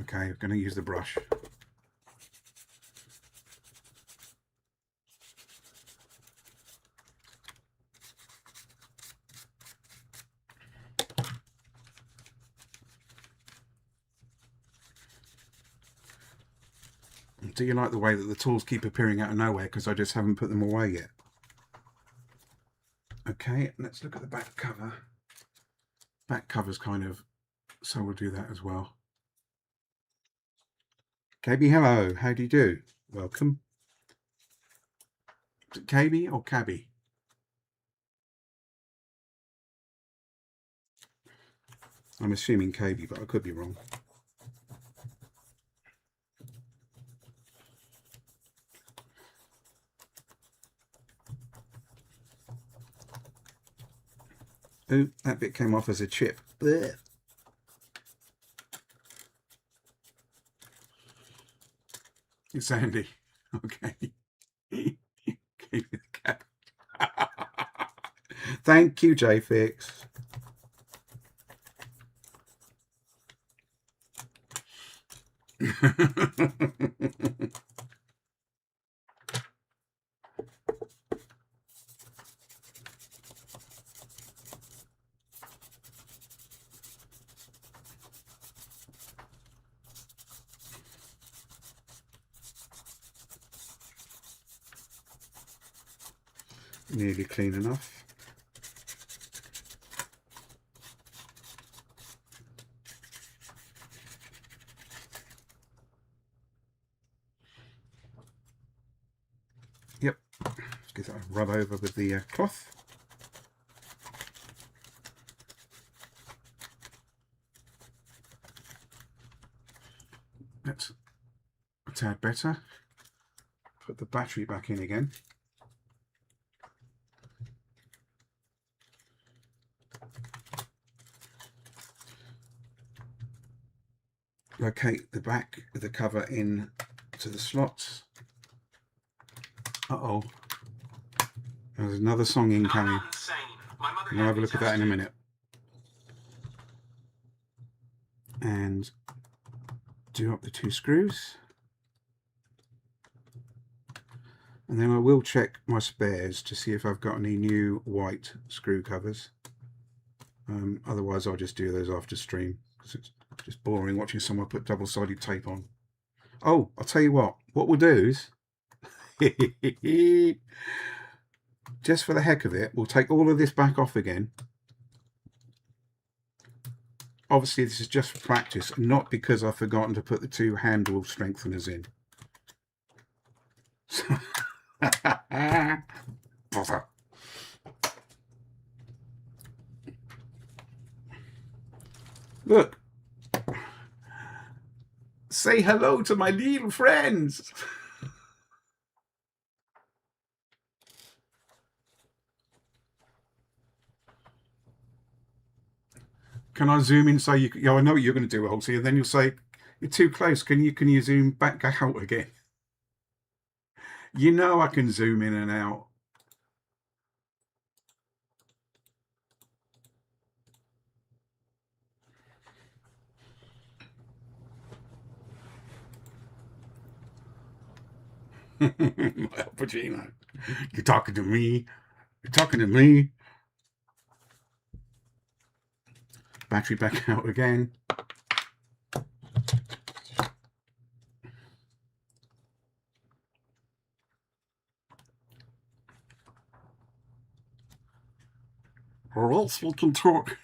Okay, I'm going to use the brush. Do you like the way that the tools keep appearing out of nowhere because I just haven't put them away yet? Okay, let's look at the back cover. Back cover's kind of, so we'll do that as well. KB, hello, how do you do? Welcome. Is it KB or Cabby? I'm assuming KB, but I could be wrong. Oh, that bit came off as a chip. Blech. It's Andy. Okay. Keep it cap. Thank you, JFix. Nearly clean enough. Yep, let's give that a rub over with the cloth. That's a tad better. Put the battery back in again. Locate the back of the cover in to the slots. Uh-oh. There's another song incoming. We'll have a look at that in a minute. And do up the 2 screws. And then I will check my spares to see if I've got any new white screw covers. Otherwise I'll just do those after stream, because it's just boring watching someone put double-sided tape on. Oh, I'll tell you what we'll do is just for the heck of it, we'll take all of this back off again. Obviously this is just for practice, not because I've forgotten to put the 2 handle strengtheners in. Look, say hello to my little friends. Can I zoom in? So yeah, I know what you're going to do, Elsie, and then you'll say you're too close. Can you zoom back out again? You know I can zoom in and out. Pacino, you're talking to me. You're talking to me. Battery back out again. Or else we can talk.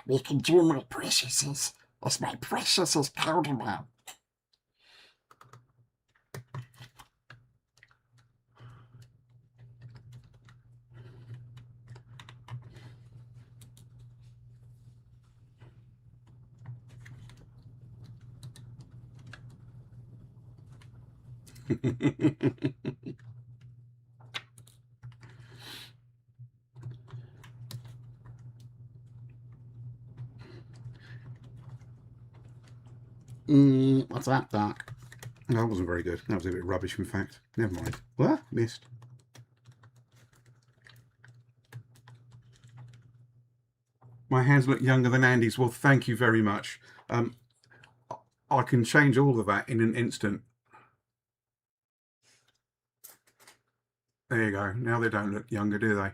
we can do my preciouses. It's my preciouses powder man. What's that, Doc? No, that wasn't very good. That was a bit rubbish, in fact. Never mind. What? Missed. My hands look younger than Andy's. Well, thank you very much. I can change all of that in an instant. There you go. Now they don't look younger, do they?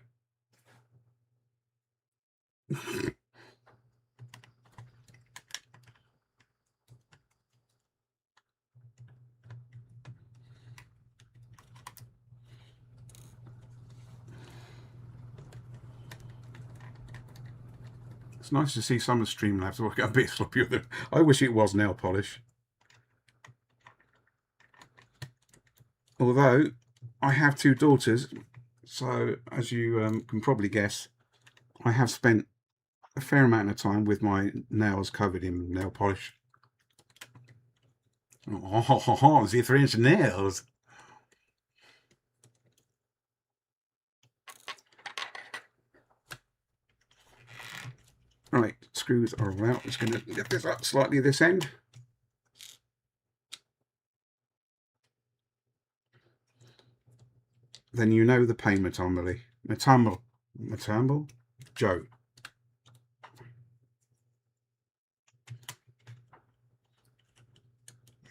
It's nice to see some of Streamlabs work a bit sloppy with it. I wish it was nail polish. although I have 2 daughters, so as you can probably guess, I have spent a fair amount of time with my nails covered in nail polish. Oh, the 3-inch nails. Right, screws are all out. Just going to lift this up slightly this end. Then you know the pain, Matumble. Joe.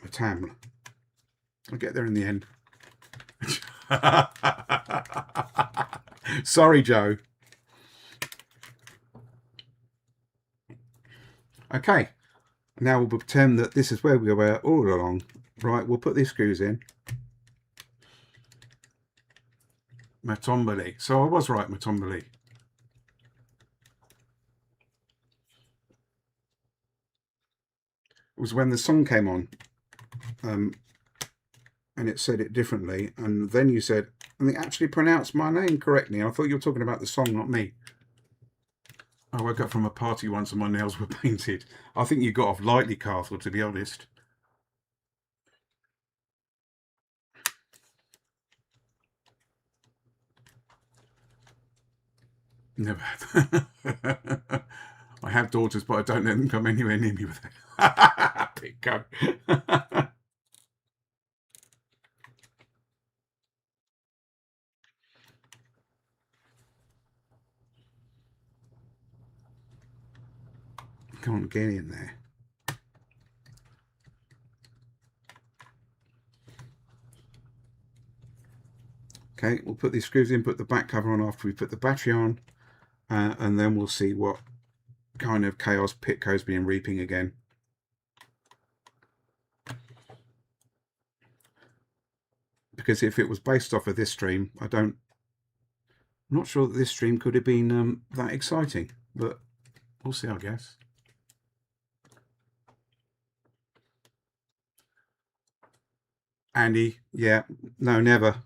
Matamble. I'll get there in the end. Sorry, Joe. Okay, now we'll pretend that this is where we were all along. Right, we'll put these screws in. Matomboli. So I was right, Matomboli. It was when the song came on, and it said it differently, and then you said, and they actually pronounced my name correctly. I thought you were talking about the song, not me. I woke up from a party once and my nails were painted. I think you got off lightly, Carthel, to be honest. Never. I have daughters, but I don't let them come anywhere near me with it. Big gun. Can't get in there. Okay, we'll put these screws in, put the back cover on after we put the battery on, and then we'll see what kind of chaos Pitco's been reaping again. Because if it was based off of this stream, I'm not sure that this stream could have been that exciting, but we'll see, I guess. Andy, yeah, no, never.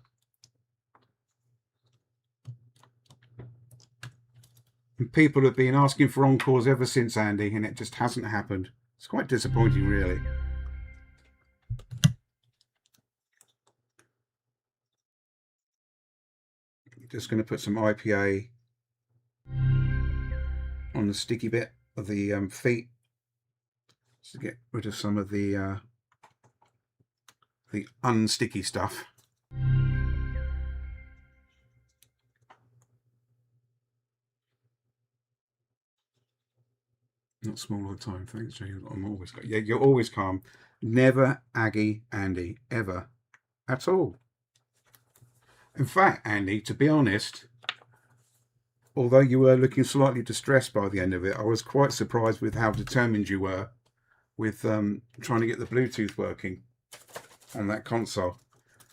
And people have been asking for encores ever since, Andy, and it just hasn't happened. It's quite disappointing, really. Just going to put some IPA on the sticky bit of the feet to get rid of some of the unsticky stuff. Not small all the time. Thanks, James. I'm always yeah. You're always calm. Never aggy, Andy, ever, at all. In fact, Andy, to be honest, although you were looking slightly distressed by the end of it, I was quite surprised with how determined you were with trying to get the Bluetooth working on that console.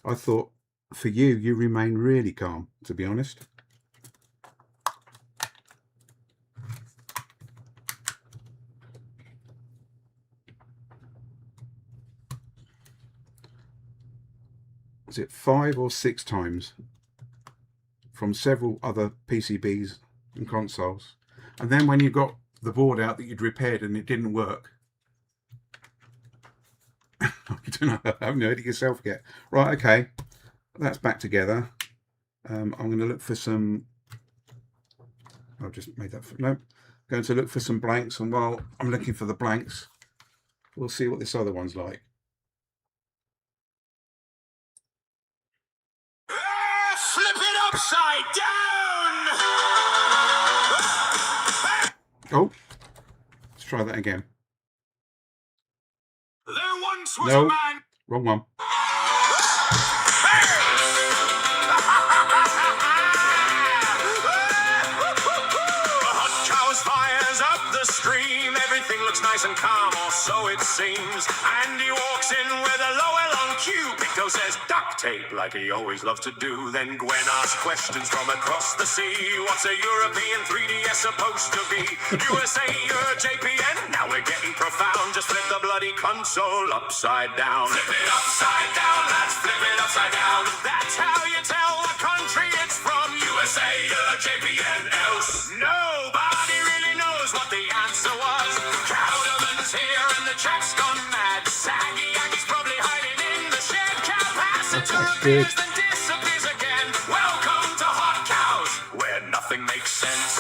I thought for you remain really calm, to be honest. Is it 5 or 6 times from several other PCBs and consoles? And then when you got the board out that you'd repaired and it didn't work, you don't know, I haven't heard it yourself yet. Right, okay, that's back together. I'm going to look for some, I've just made that, no, going to look for some blanks, and while I'm looking for the blanks, we'll see what this other one's like. Flip it upside down! Oh, let's try that again. There once was No, a man. wrong one. Fires up the stream, everything looks nice and calm, or so it seems. And he walks in with a lower long cue. Picto says duct tape like he always loves to do. Then Gwen asks questions from across the sea. What's a European 3DS supposed to be? USA or JPN? Now we're getting profound. Just flip the bloody console upside down. Flip it upside down, lads, flip it upside down. That's how you tell what country it's from. USA or JPN else. Nobody really knows what the answer was. Cowderman's here and the chat's gone mad. Saggy Aggie's probably hiding in the shed. Capacitor appears then disappears again. Welcome to Hot Cows, where nothing makes sense.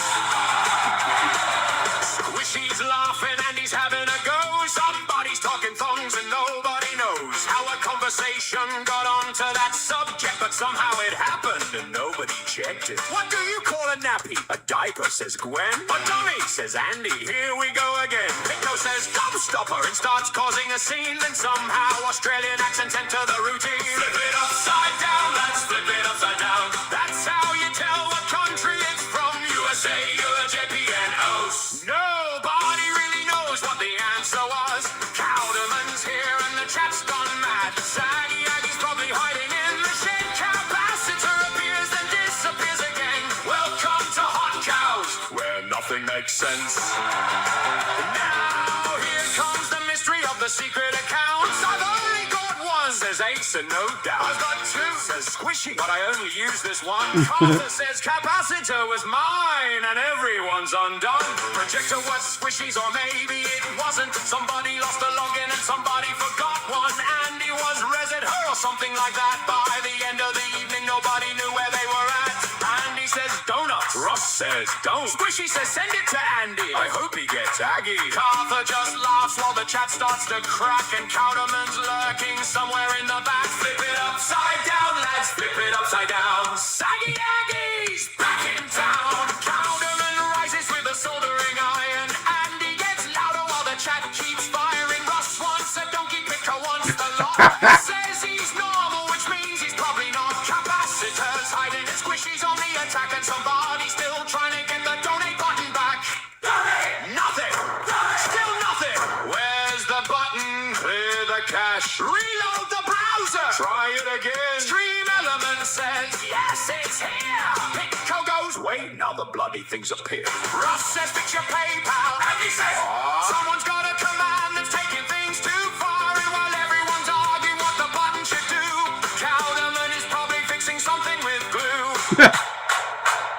Squishy's laughing and he's having a go. Somebody's talking thongs and nobody knows how a conversation got onto that subject, but somehow it happened and nobody checked it. What do you call a nappy? A diaper, says Gwen. A dummy, says Andy. Here we go again. Picto says gobstopper and starts causing a scene. Then somehow Australian accents enter the routine. Flip it upside down, let's flip it upside down. That's how you tell what country it's from. USA or JPN house. Nobody really knows what the answer was. Cowderman's here and the chat's gone mad. Saggy Aggie's probably hiding in the shed. Capacitor appears then disappears again. Welcome to Hot Cows, where nothing makes sense. Now here comes the mystery of the secret accounts. I've only got one, says Ace, and no doubt. I've got two, says Squishy, but I only use this one. Carter says capacitor was mine, and everyone's undone. Projector was Squishy's, or maybe it wasn't. Somebody lost a login and somebody forgot one. Andy was reset her or something like that. By the end of the evening, nobody knew where they were at. Andy says donuts. Ross says don't. Squishy says send it to Andy. I hope he gets Aggie. Cartha just laughs while the chat starts to crack, and Cowderman's lurking somewhere in the back. Flip it upside down, lads, flip it upside down. Saggy Aggie's back in town. Cowderman rises with a soldering iron. Andy gets louder while the chat keeps firing. Ross wants a donkey, Picto wants the lot. Says he's normal, which means he's probably not. Capacitor's hiding and Squishy's on the attack, and somebody's still trying to get the donate button back. Nothing. Still nothing. Where's the button? Clear the cache. Reload the browser. Try it again. Stream Element says yes, it's here. Picto goes, wait, now the bloody things appear. Ross says fix your PayPal. Andy says someone's got a command that's taking things too far. And while everyone's arguing what the button should do, Cowderman is probably fixing something with glue.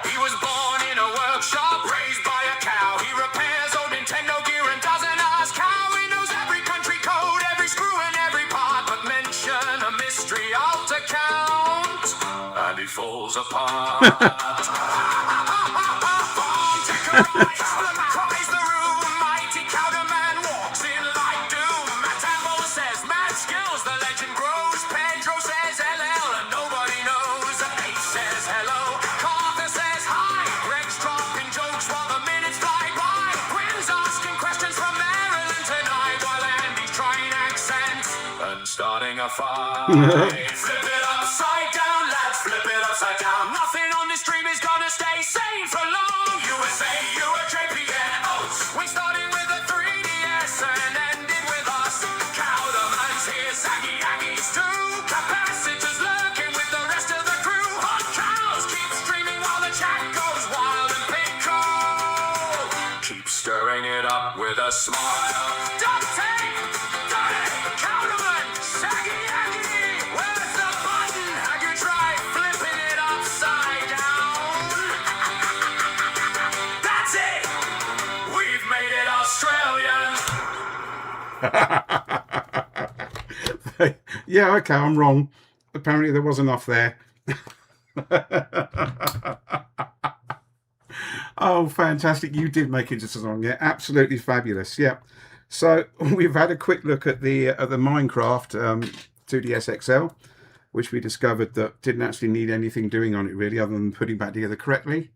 He was born in a workshop, raised by a cow. He repairs old Nintendo gear and doesn't ask how. He knows every country code, every screw and every part, but mention a mystery alt account and he falls apart. Bomb ticker cries the room. Mighty Cowderman walks in like doom. Matt Amble says mad skills, the legend grows. Pedro says LL and nobody knows. Ace says hello. Carter says hi. Greg's dropping jokes while the minutes fly by. Gwen's asking questions from Maryland tonight, while Andy's trying accents and starting a fight. Flip it upside down, lads, flip it upside down. Nothing on this stream is gonna stay sane for long. USA, you're a JPN oats. We started with a 3DS and ended with us. Cowderman's here, Saggy Aggie's too. Capacitors lurking with the rest of the crew. Hot Cows keep streaming while the chat goes wild, and Picto keeps stirring it up with a smile. Duct tape! Cowderman! Saggy Aggie! Where's the button? Have you tried flipping it upside down? That's it! We've made it Australian! Yeah, okay, I'm wrong. Apparently there was enough there. Oh, fantastic. You did make it just a song. Yeah, absolutely fabulous. Yeah. So we've had a quick look at the Minecraft 2DS XL, which we discovered that didn't actually need anything doing on it really, other than putting back together correctly.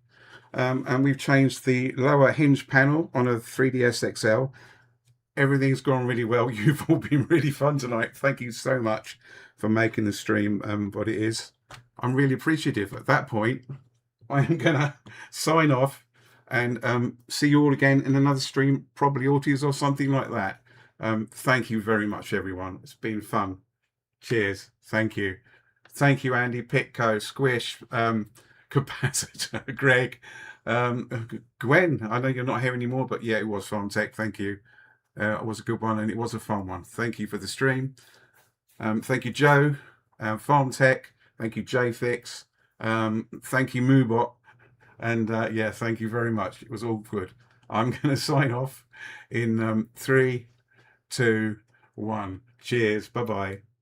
And we've changed the lower hinge panel on a 3DS XL. Everything's gone really well. You've all been really fun tonight. Thank you so much for making the stream what it is. I'm really appreciative. At that point, I am going to sign off and see you all again in another stream, probably Auties or something like that. Thank you very much, everyone. It's been fun. Cheers. Thank you. Thank you, Andy, Pitco, Squish, Capacitor, Greg, Gwen. I know you're not here anymore, but yeah, it was Farm Tech. Thank you. It was a good one, and it was a fun one. Thank you for the stream. Thank you, Joe, Farm Tech. Thank you, JFix. Thank you, Moobot. And yeah, thank you very much. It was all good. I'm going to sign off in 3, 2, 1. Cheers. Bye-bye.